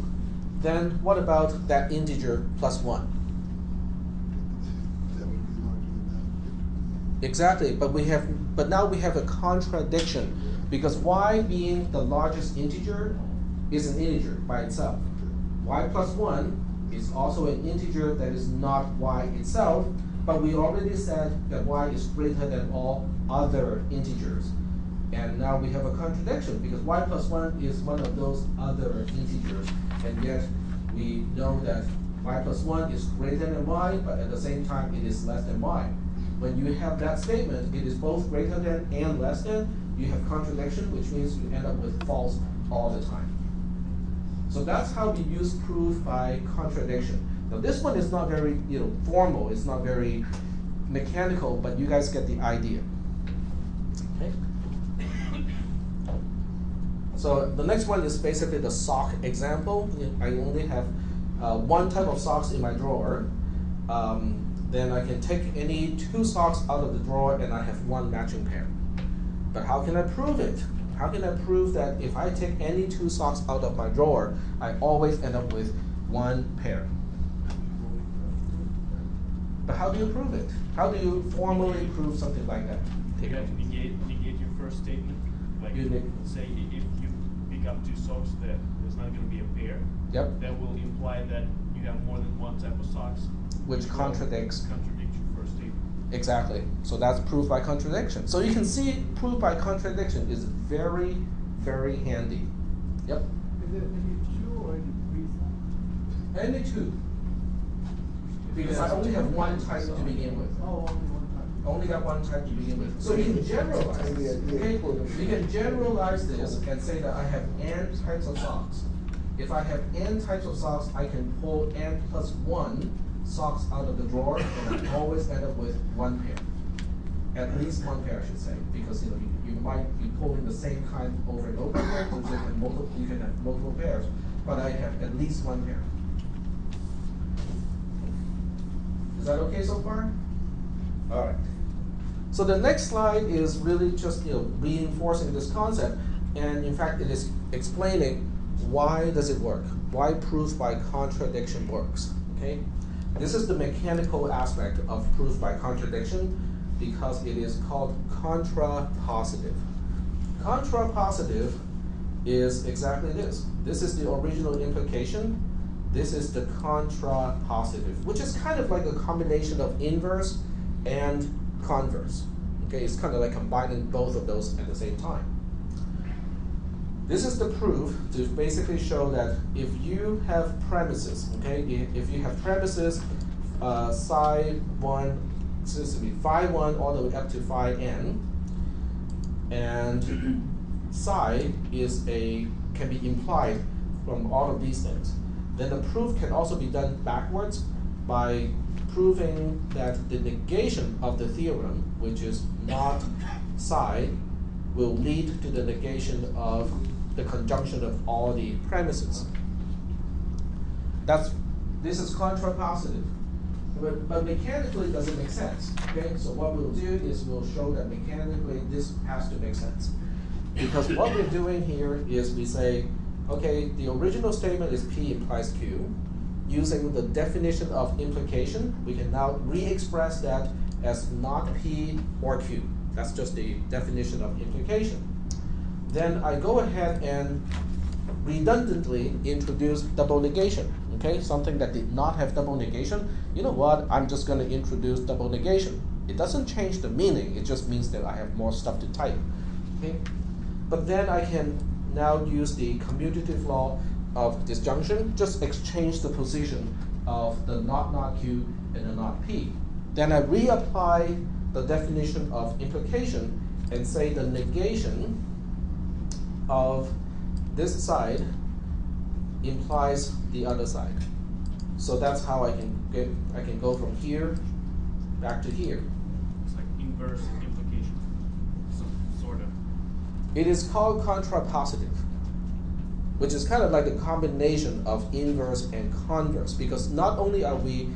then what about that integer plus 1? That would be larger than that. Exactly, but now we have a contradiction, because y being the largest integer is an integer by itself. Y plus 1 is also an integer that is not y itself, but we already said that y is greater than all other integers. And now we have a contradiction, because y plus 1 is one of those other integers, and yet we know that y plus 1 is greater than y, but at the same time it is less than y. When you have that statement, it is both greater than and less than, you have contradiction, which means you end up with false all the time. So that's how we use proof by contradiction. Now this one is not very formal, it's not very mechanical, but you guys get the idea. Okay? So the next one is basically the sock example. I only have one type of socks in my drawer. Then I can take any 2 socks out of the drawer and I have one matching pair. But how can I prove it? How can I prove that if I take any 2 socks out of my drawer, I always end up with one pair? But how do you prove it? How do you formally prove something like that? You have to negate your first statement. Like, say if you pick up 2 socks, there's not going to be a pair. Yep. That will imply that you have more than one type of socks. Which contradicts your first statement. Exactly. So that's proof by contradiction. So you can see proof by contradiction is very, very handy. Yep. Is it any 2 or any 3 socks? Any 2. Because I only have one type to begin with. Oh, only one type. Only got one type to begin with. So you can generalize this. Okay? You can generalize this and say that I have n types of socks. If I have n types of socks, I can pull n plus 1 socks out of the drawer, and I always end up with one pair. At least one pair, I should say, because you might be pulling the same kind over and over again, so you can have multiple pairs, but I have at least one pair. Is that okay so far? All right. So the next slide is really just reinforcing this concept, and in fact it is explaining why does it work, why proof by contradiction works. Okay. This is the mechanical aspect of proof by contradiction, because it is called contrapositive. Contrapositive is exactly this. This is the original implication. This is the contrapositive, which is kind of like a combination of inverse and converse. Okay, it's kind of like combining both of those at the same time. This is the proof to basically show that if you have premises, okay, if you have premises phi 1 all the way up to phi n, and psi can be implied from all of these things, then the proof can also be done backwards by proving that the negation of the theorem, which is not psi, will lead to the negation of the conjunction of all the premises. This is contrapositive, but mechanically it doesn't make sense. Okay, so what we'll do is we'll show that mechanically this has to make sense, because what we're doing here is we say, okay, the original statement is P implies Q. Using the definition of implication, we can now re-express that as not P or Q. That's just the definition of implication. Then I go ahead and redundantly introduce double negation, okay? Something that did not have double negation. You know what? I'm just going to introduce double negation. It doesn't change the meaning. It just means that I have more stuff to type, okay? But then I can now use the commutative law of disjunction, just exchange the position of the not Q and the not P. Then I reapply the definition of implication and say the negation of this side implies the other side. So that's how I can go from here back to here. It's like inverse implication, sort of. It is called contrapositive, which is kind of like a combination of inverse and converse, because not only are we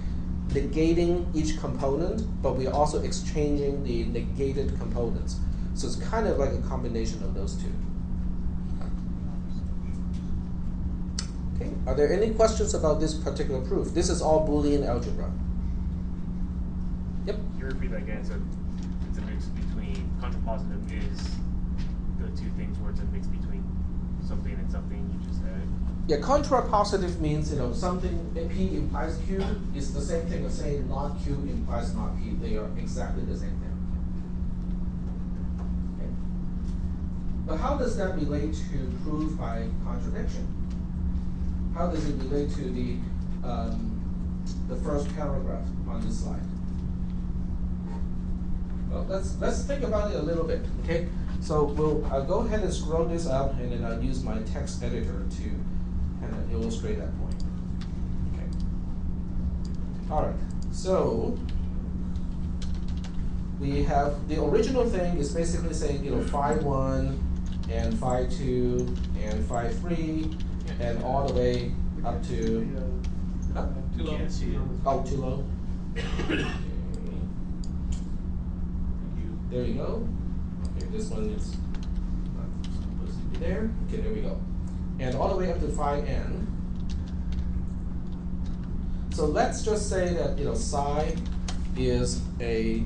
negating each component, but we're also exchanging the negated components. So it's kind of like a combination of those two. Okay, are there any questions about this particular proof? This is all Boolean algebra. Yep. You repeat that again, so it's a mix between, contrapositive is the two things where it's a mix between something and something you just said. Yeah, contrapositive means, something P implies Q is the same thing as saying not Q implies not P. They are exactly the same thing. Okay. But how does that relate to proof by contradiction? How does it relate to the first paragraph on this slide? Well, let's think about it a little bit, okay? So I'll go ahead and scroll this up, and then I'll use my text editor to kind of illustrate that point. Okay. All right. So we have the original thing is basically saying phi 1 and phi 2 and phi 3 and all the way up to Too low. Can't see it. oh, too low. There you go. Okay, this one is not supposed to be there. Okay, there we go. And all the way up to phi n. So let's just say that psi is a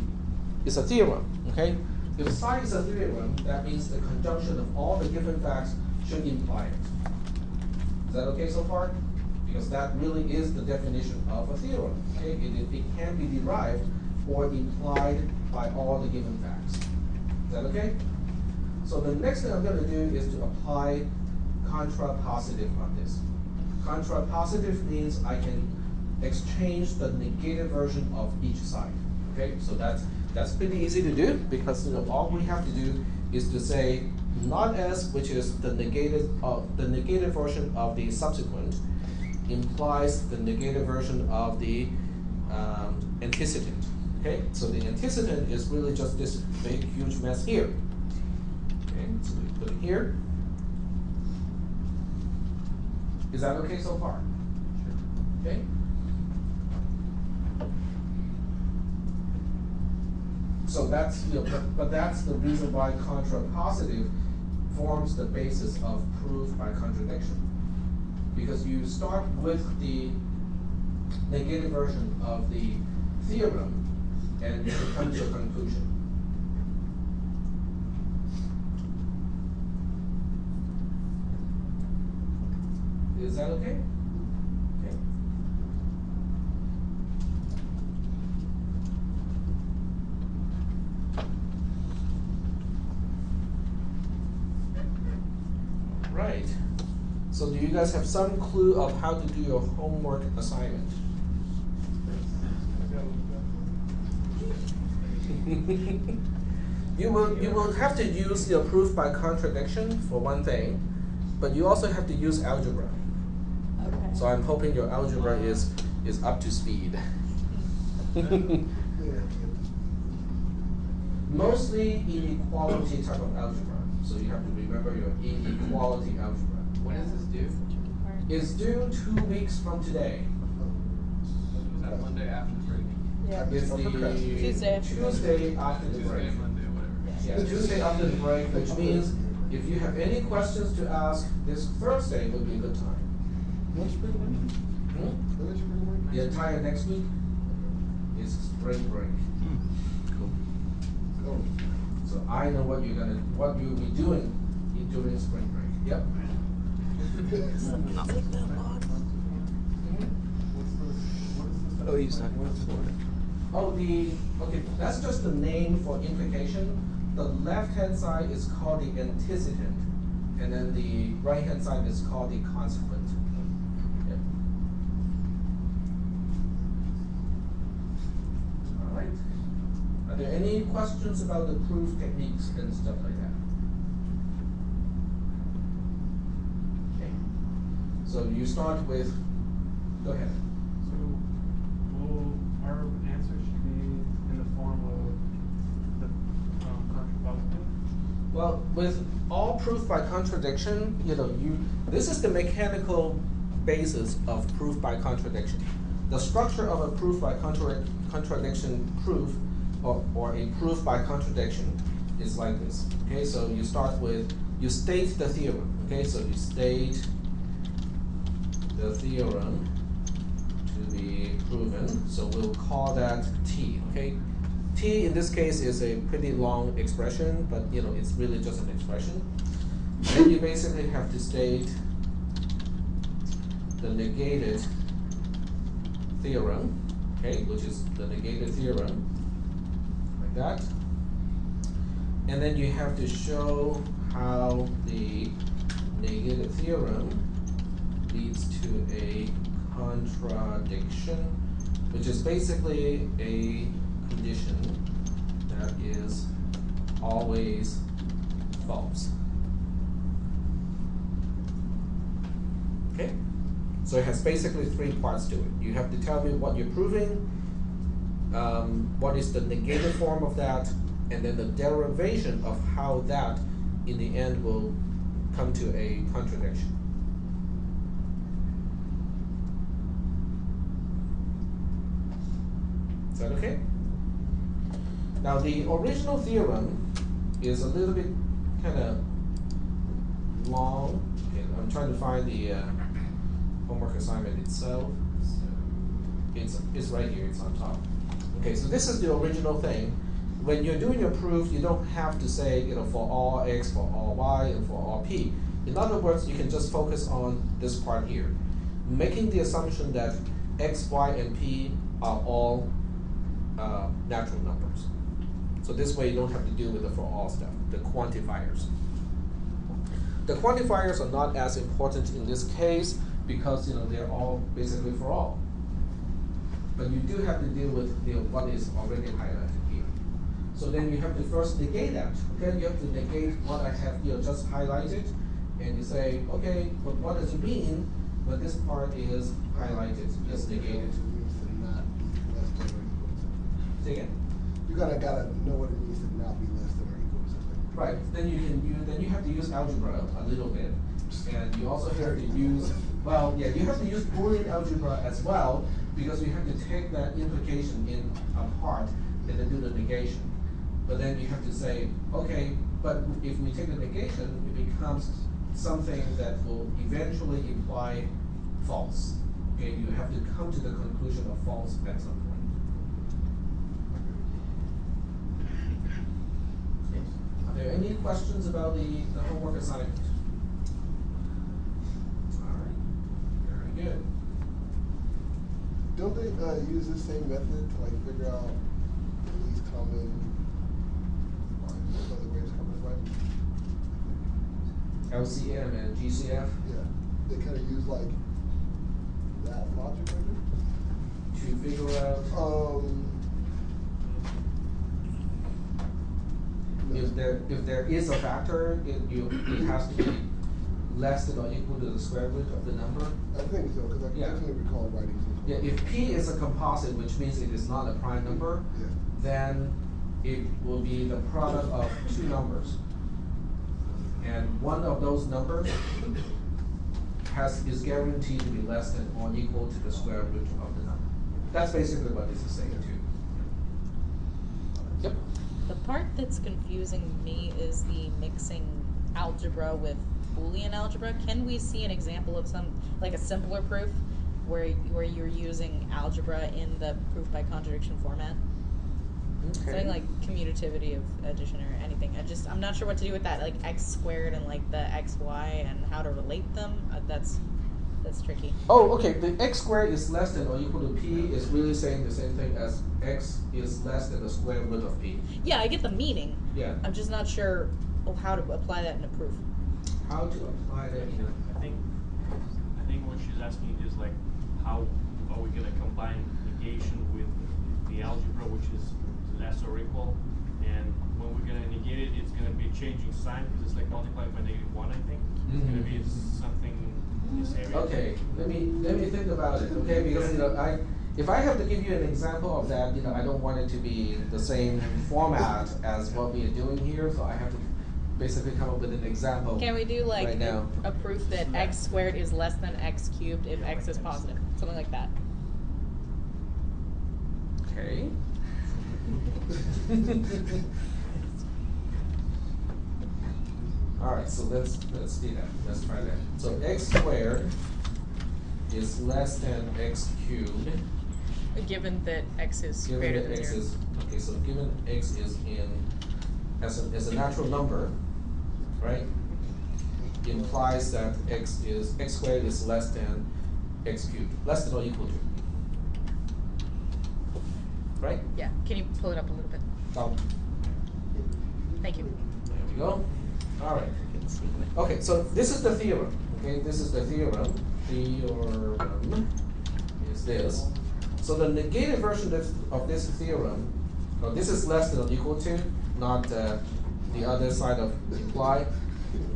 theorem. Okay, if psi is a theorem, that means the conjunction of all the given facts should imply it. Is that okay so far? Because that really is the definition of a theorem. Okay, it can be derived or implied by all the given facts. Is that okay? So the next thing I'm going to do is to apply contrapositive on this. Contrapositive means I can exchange the negative version of each side. Okay, so that's pretty easy to do, because all we have to do is to say not S, which is the negative version of the subsequent, implies the negative version of the antecedent. Okay, so the antecedent is really just this big, huge mess here. Okay, so we put it here. Is that okay so far? Sure. Okay. So that's but that's the reason why contrapositive forms the basis of proof by contradiction, because you start with the negative version of the theorem, and it becomes your conclusion. Is that okay? Okay. Right. So do you guys have some clue of how to do your homework assignment? You will have to use your proof by contradiction for one thing, but you also have to use algebra. Okay. So I'm hoping your algebra is up to speed. Mostly inequality type of algebra. So you have to remember your inequality algebra. When is this due? It's due 2 weeks from today. Is that Monday after the break? Yeah. It's the Tuesday after the break. Tuesday after the Tuesday, break. Monday, whatever. Yeah, Tuesday after the break, which means if you have any questions to ask, this Thursday would be a good time. When spring break? Hmm? When is spring break? The entire next week is spring break. Oh. So I know what you'll be doing during spring break. Yep. Oh, he's talking about Florida. Oh, okay, that's just the name for implication. The left-hand side is called the antecedent, and then the right-hand side is called the consequent. Yep. All right. Are there any questions about the proof techniques and stuff like that? Okay. So you start with, go ahead. So, will our answer should be in the form of the contrapositive? Well, with all proof by contradiction, this is the mechanical basis of proof by contradiction. The structure of a proof by contradiction proof, or a proof by contradiction, is like this. Okay, so you start with, you state the theorem. Okay, so you state the theorem to be proven. So we'll call that T. Okay, T in this case is a pretty long expression, but it's really just an expression. Then you basically have to state the negated theorem, okay, which is the negated theorem, like that. And then you have to show how the negated theorem leads to a contradiction, which is basically a condition that is always false. Okay? So it has basically three parts to it. You have to tell me what you're proving, what is the negated form of that, and then the derivation of how that, in the end, will come to a contradiction. Is that okay? Now, the original theorem is a little bit kind of long. Okay, I'm trying to find the homework assignment itself. So it's right here, it's on top. Okay, so this is the original thing. When you're doing your proof, you don't have to say, for all x, for all y, and for all p. In other words, you can just focus on this part here, making the assumption that x, y, and p are all natural numbers. So this way you don't have to deal with the for all stuff, the quantifiers. The quantifiers are not as important in this case because they're all basically for all. But you do have to deal with what is already highlighted here. So then you have to first negate that. Okay, you have to negate what I have just highlighted, and you say, okay, but what does it mean when this part is highlighted, just negated? Say again? You gotta know what it means to not be less than or equal to something. Right. Then you have to use algebra a little bit, and you also have to use you have to use Boolean algebra as well, because you have to take that implication in apart and then do the negation. But then you have to say, okay, but if we take the negation, it becomes something that will eventually imply false. Okay, you have to come to the conclusion of false at some point. Are there any questions about the homework assignment? All right, very good. Don't they use the same method to figure out the least common, other ways common divisor? LCM and GCF? Yeah, they kind of use that logic, maybe? To figure out if there is a factor, it has to be less than or equal to the square root of the number. I think so, because I definitely recall writing something. Yeah, if P is a composite, which means it is not a prime number, then it will be the product of two numbers. And one of those numbers is guaranteed to be less than or equal to the square root of the number. That's basically what this is saying too. Yep. The part that's confusing me is the mixing algebra with Boolean algebra. Can we see an example of a simpler proof where you're using algebra in the proof by contradiction format? Okay. Something like commutativity of addition or anything. I'm not sure what to do with that, like x squared and the xy and how to relate them. That's tricky. Oh, okay. The x squared is less than or equal to p is really saying the same thing as x is less than the square root of p. Yeah, I get the meaning. Yeah. I'm just not sure how to apply that in a proof. How to apply that in I think what she's asking is how are we gonna combine negation with the algebra, which is less or equal, and when we're gonna negate it, it's gonna be changing sign because it's multiplied by -1. I think it's gonna be something in this area. Okay, let me think about it. Okay, because if I have to give you an example of that, I don't want it to be the same format as what we are doing here, so I have to basically come up with an example. Can we do like right now? a proof that x squared is less than x cubed if x is positive? Something like that. Okay. All right, so let's do that. Let's try that. So x squared is less than x cubed. Given that x is Given greater that than x 0. is okay, so given x is in as a natural number, right? Implies that x squared is less than x cubed, less than or equal to. Right? Yeah. Can you pull it up a little bit? Thank you. There we go. All right. Okay, so this is the theorem. Okay, this is the theorem. Theorem is this. So the negated version of this theorem, this is less than or equal to, not the other side of imply.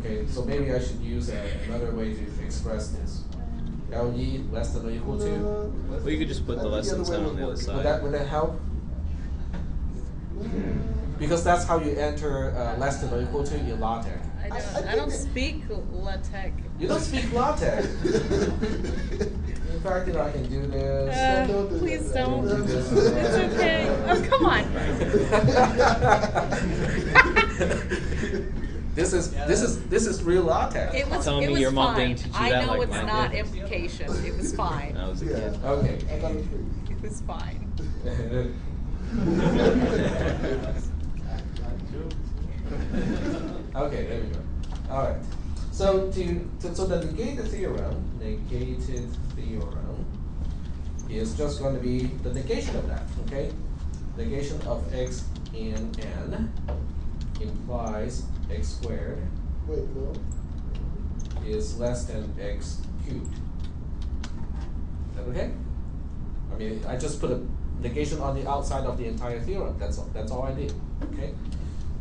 Okay, so maybe I should use another way to express this. LE less than or equal to. Well, you could just put the less than sign on the other side. Would that help? Because that's how you enter less than or equal to in LaTeX. I don't speak LaTeX. You don't speak LaTeX. In fact, I can do this. Please don't. Do this. It's okay. Oh, come on. This is real LaTeX. It was, Telling it me was your mom fine. didn't teach you I that know like it's mine not did. implication. It was fine. When I was a kid. Okay. I got it free. It was fine. Okay, there we go. All right. So so the negated theorem is just going to be the negation of that. Okay, negation of x in n implies x squared Wait, no. is less than x cubed. Is that okay? I mean, I just put a negation on the outside of the entire theorem. That's all I did. Okay.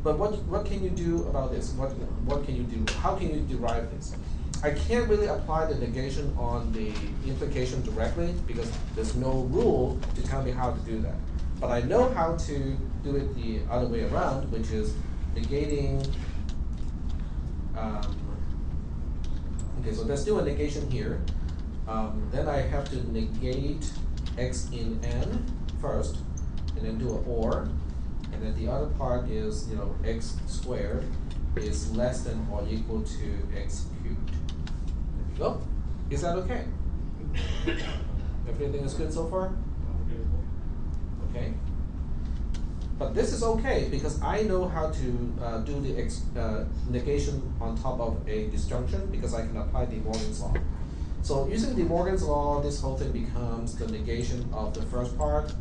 But what can you do about this? What can you do? How can you derive this? I can't really apply the negation on the implication directly because there's no rule to tell me how to do that. But I know how to do it the other way around, which is negating. Okay, so let's do a negation here. Then I have to negate x in n first, and then do an or. And then the other part is, x squared is less than or equal to x cubed. There you go. Is that okay? Everything is good so far? Okay. But this is okay because I know how to do the negation on top of a disjunction because I can apply De Morgan's law. So using De Morgan's law, this whole thing becomes the negation of the first part.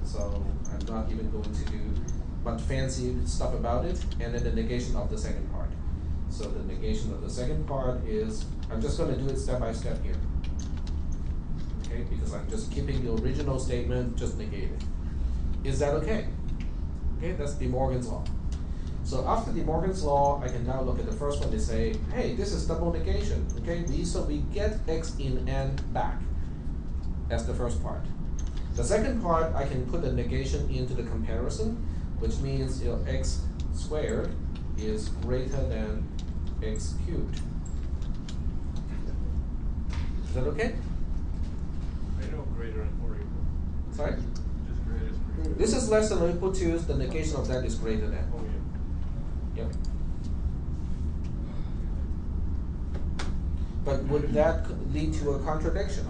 So I'm not even going to do much fancy stuff about it, and then the negation of the second part. So the negation of the second part is, I'm just going to do it step by step here. Okay, because I'm just keeping the original statement, just negate it. Is that okay? Okay, that's De Morgan's law. So after De Morgan's law, I can now look at the first one and say, hey, this is double negation. Okay, so we get x in n back. That's the first part. The second part, I can put the negation into the comparison, which means x squared is greater than x cubed. Is that okay? Greater or greater or equal? Sorry? Just greater is greater. This is less than or equal to, the negation of that is greater than. Oh, yeah. Yep. But would that lead to a contradiction?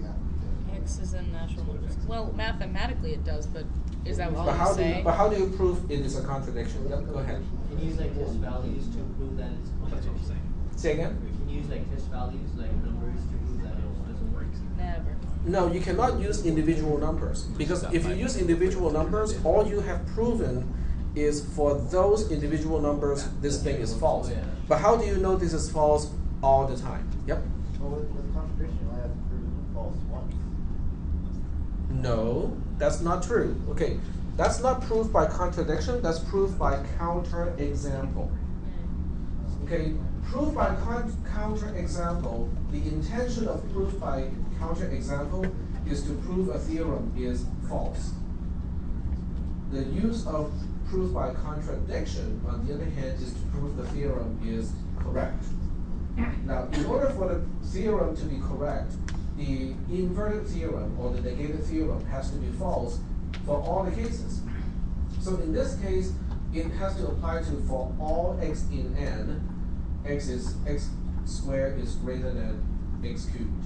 Yeah. X is in natural numbers. Well, mathematically it does, but is that what But you say? but how do you prove it is a contradiction? Yep, go ahead. Can you use like test values to prove that it's contradiction? Say again? Can you use like test values, like numbers to prove that it doesn't work? Never. No, you cannot use individual numbers because if you use individual numbers, all you have proven is for those individual numbers, this thing is false. But how do you know this is false all the time? Yep. Well, with contradiction, I have to prove false once. No, that's not true. Okay, that's not proof by contradiction, that's proof by counterexample. Okay, proof by counterexample, the intention of proof by counterexample is to prove a theorem is false. The use of prove by contradiction, on the other hand, is to prove the theorem is correct. Now, in order for the theorem to be correct, the inverted theorem or the negated theorem has to be false for all the cases. So in this case, it has to apply to for all x in n, x squared is greater than x cubed.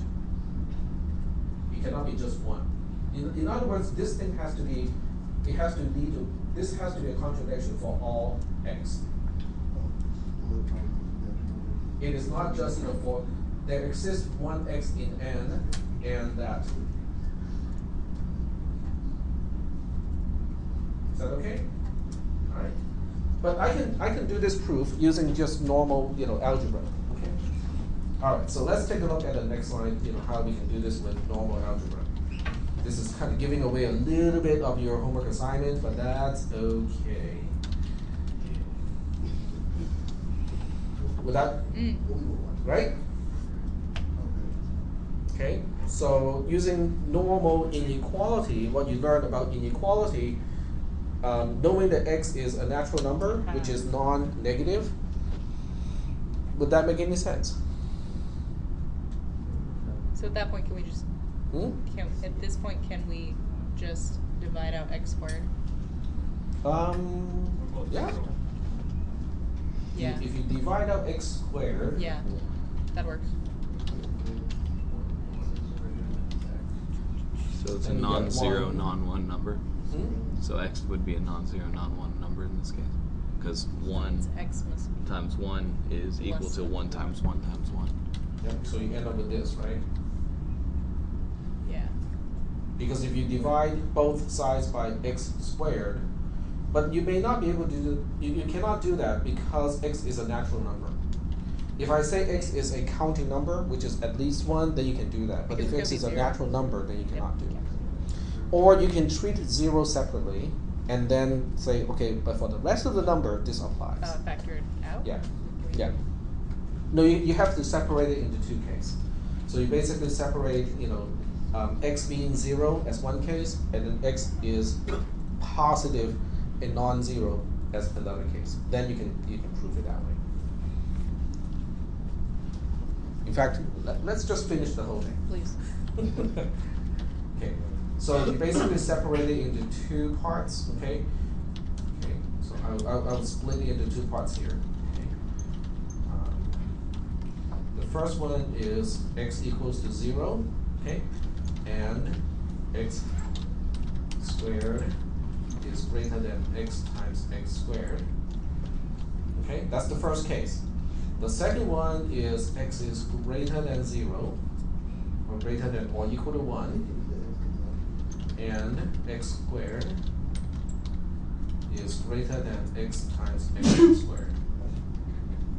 It cannot be just one. In other words, this thing has to be, it has to lead to, this has to be a contradiction for all x. It is not just, for, there exists one x in n and that. Is that okay? All right. But I can do this proof using just normal, algebra. Okay. All right. So let's take a look at the next line. How we can do this with normal algebra. This is kind of giving away a little bit of your homework assignment, but that's okay. With that, right? Okay. So using normal inequality, what you learned about inequality. Knowing that x is a natural number, which is non-negative, would that make any sense? So at that point, can we just, at this point, can we just divide out x squared? Yeah. Yeah. If you divide out x squared. Yeah, that works. So it's a And you get non-zero, one. non-one number. So x would be a non-zero, non-one number in this case, because 1 X must be times 1 is equal less to than 1 times 1 times 1. Yep. So you end up with this, right? Yeah. Because if you divide both sides by x squared, but you may not be able to do, you cannot do that because x is a natural number. If I say x is a counting number, which is at least 1, then you can do that. But Because if it's x is gonna a be 0. natural number, then you cannot do Yep. it. Or you can treat 0 separately and then say, okay, but for the rest of the number, this applies. Factored out? Yeah, yeah. No, you have to separate it into two cases. So you basically separate, x being 0 as one case, and then x is positive and non-zero as another case. Then you can prove it that way. In fact, let's just finish the whole thing. Please. Okay. So you basically separate it into two parts, okay? Okay, so I'll split it into two parts here. Okay. The first one is x equals to 0, okay? And x squared is greater than x times x squared. Okay, that's the first case. The second one is x is greater than 0, or greater than or equal to 1. And x squared is greater than x times x squared.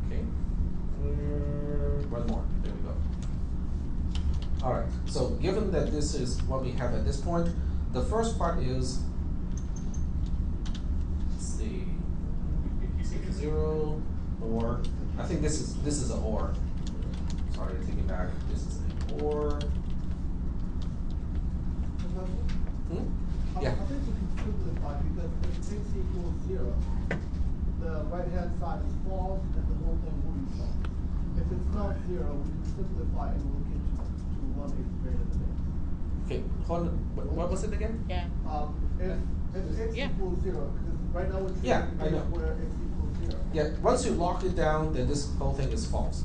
Okay. One more. There we go. All right. So given that this is what we have at this point, the first part is, let's see, 0 or I think this is an or. Sorry, take it back. This is an or. Yeah. I think we can simplify because if x equals 0, the right hand side is false and the whole thing will be false. If it's not 0, we can simplify and look into 1 is greater than x. Okay, hold on. What was it again? Yeah. If x Yeah. equals 0, because right now we're Yeah, treating I know. where x equals 0. Yeah, once you lock it down, then this whole thing is false.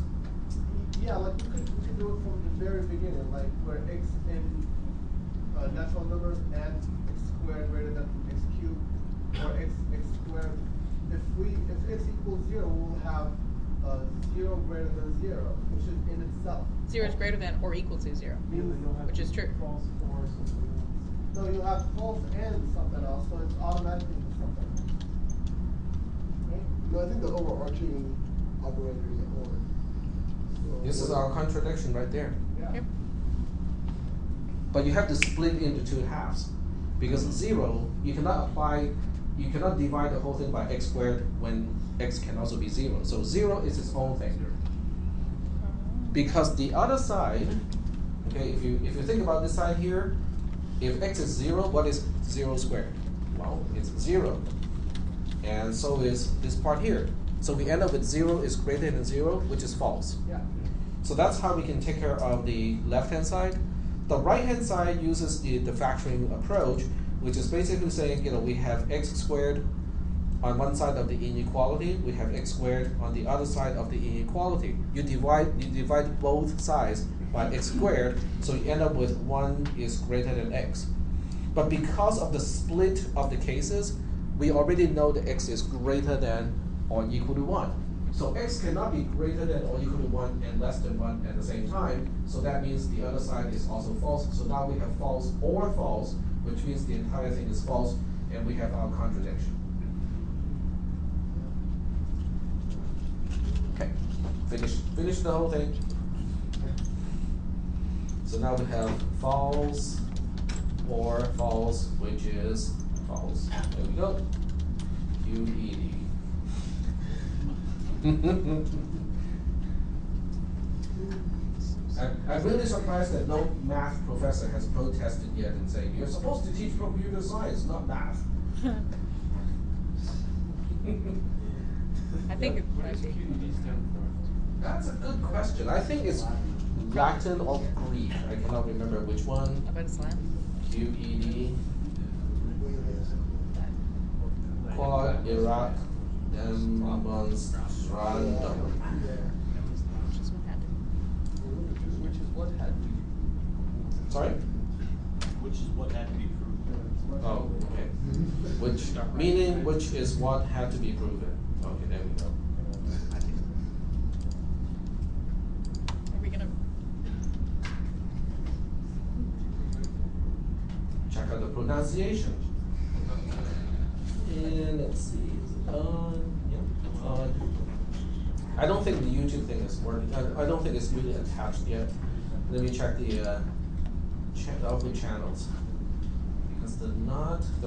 Yeah, like we could do it from the very beginning, like where x in natural numbers and x squared greater than x cubed, or x squared. If x equals 0, we'll have 0 greater than 0, which is in itself. 0 is greater than or equal to 0, which is true. False or something else. No, you'll have false and something else, so it's automatically something else. Right? No, I think the overarching operator is an or. So This is our contradiction right there. Yeah. Yep. But you have to split into two halves. Because 0, you cannot divide the whole thing by x squared when x can also be 0. So 0 is its own thing. Because the other side, okay, if you think about this side here, if x is 0, what is 0 squared? Well, it's 0. and so is this part here. So we end up with 0 is greater than 0, which is false. Yeah. So that's how we can take care of the left-hand side. The right-hand side uses the factoring approach, which is basically saying, we have x squared on one side of the inequality, we have x squared on the other side of the inequality. You divide both sides by x squared, so you end up with 1 is greater than x. But because of the split of the cases, we already know that x is greater than or equal to 1. So x cannot be greater than or equal to 1 and less than 1 at the same time, so that means the other side is also false. So now we have false or false, which means the entire thing is false, and we have our contradiction. Okay, finish the whole thing. So now we have false or false, which is false. There we go. QED. I'm really surprised that no math professor has protested yet and saying, you're supposed to teach computer science, not math. I think it What might does be. QED stand for? That's a good question. I think it's Latin or Greek. I cannot remember which one. About slam? QED. Quad Iraq Demonstrandum. Which is what happened. Which is what had to be. Sorry? Which is what had to be proved. Oh, okay. Which meaning which is what had to be proven. Okay, there we go. Are we gonna? Check out the pronunciation. And let's see, is it on? Yep, on. I don't think the YouTube thing is working. I don't think it's really attached yet. Let me check the output channels. Because the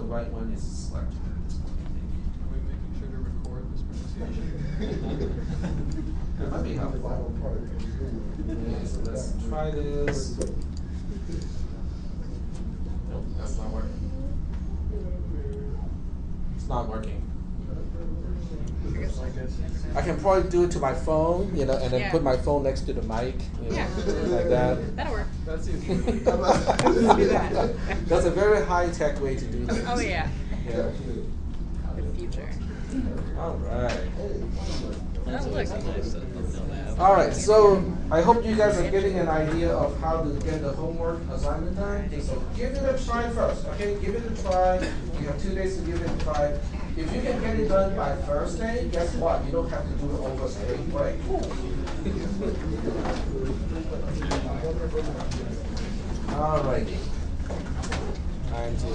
right one is selected at this point, I think. Are we making sure to record this pronunciation? That might be helpful. Okay, so let's try this. Nope, that's not working. It's not working. I can probably do it to my phone, and then Yeah. put my phone next to the mic, Yeah. like that. That'll work. That's easy. That's a very high-tech way to do things. Oh yeah. Yeah. The future. All right. That looks nice. All right, so I hope you guys are getting an idea of how to get the homework assignment done. So give it a try first, okay? Give it a try. You have 2 days to give it a try. If you can get it done by Thursday, guess what? You don't have to do it over spring break. All righty. Time to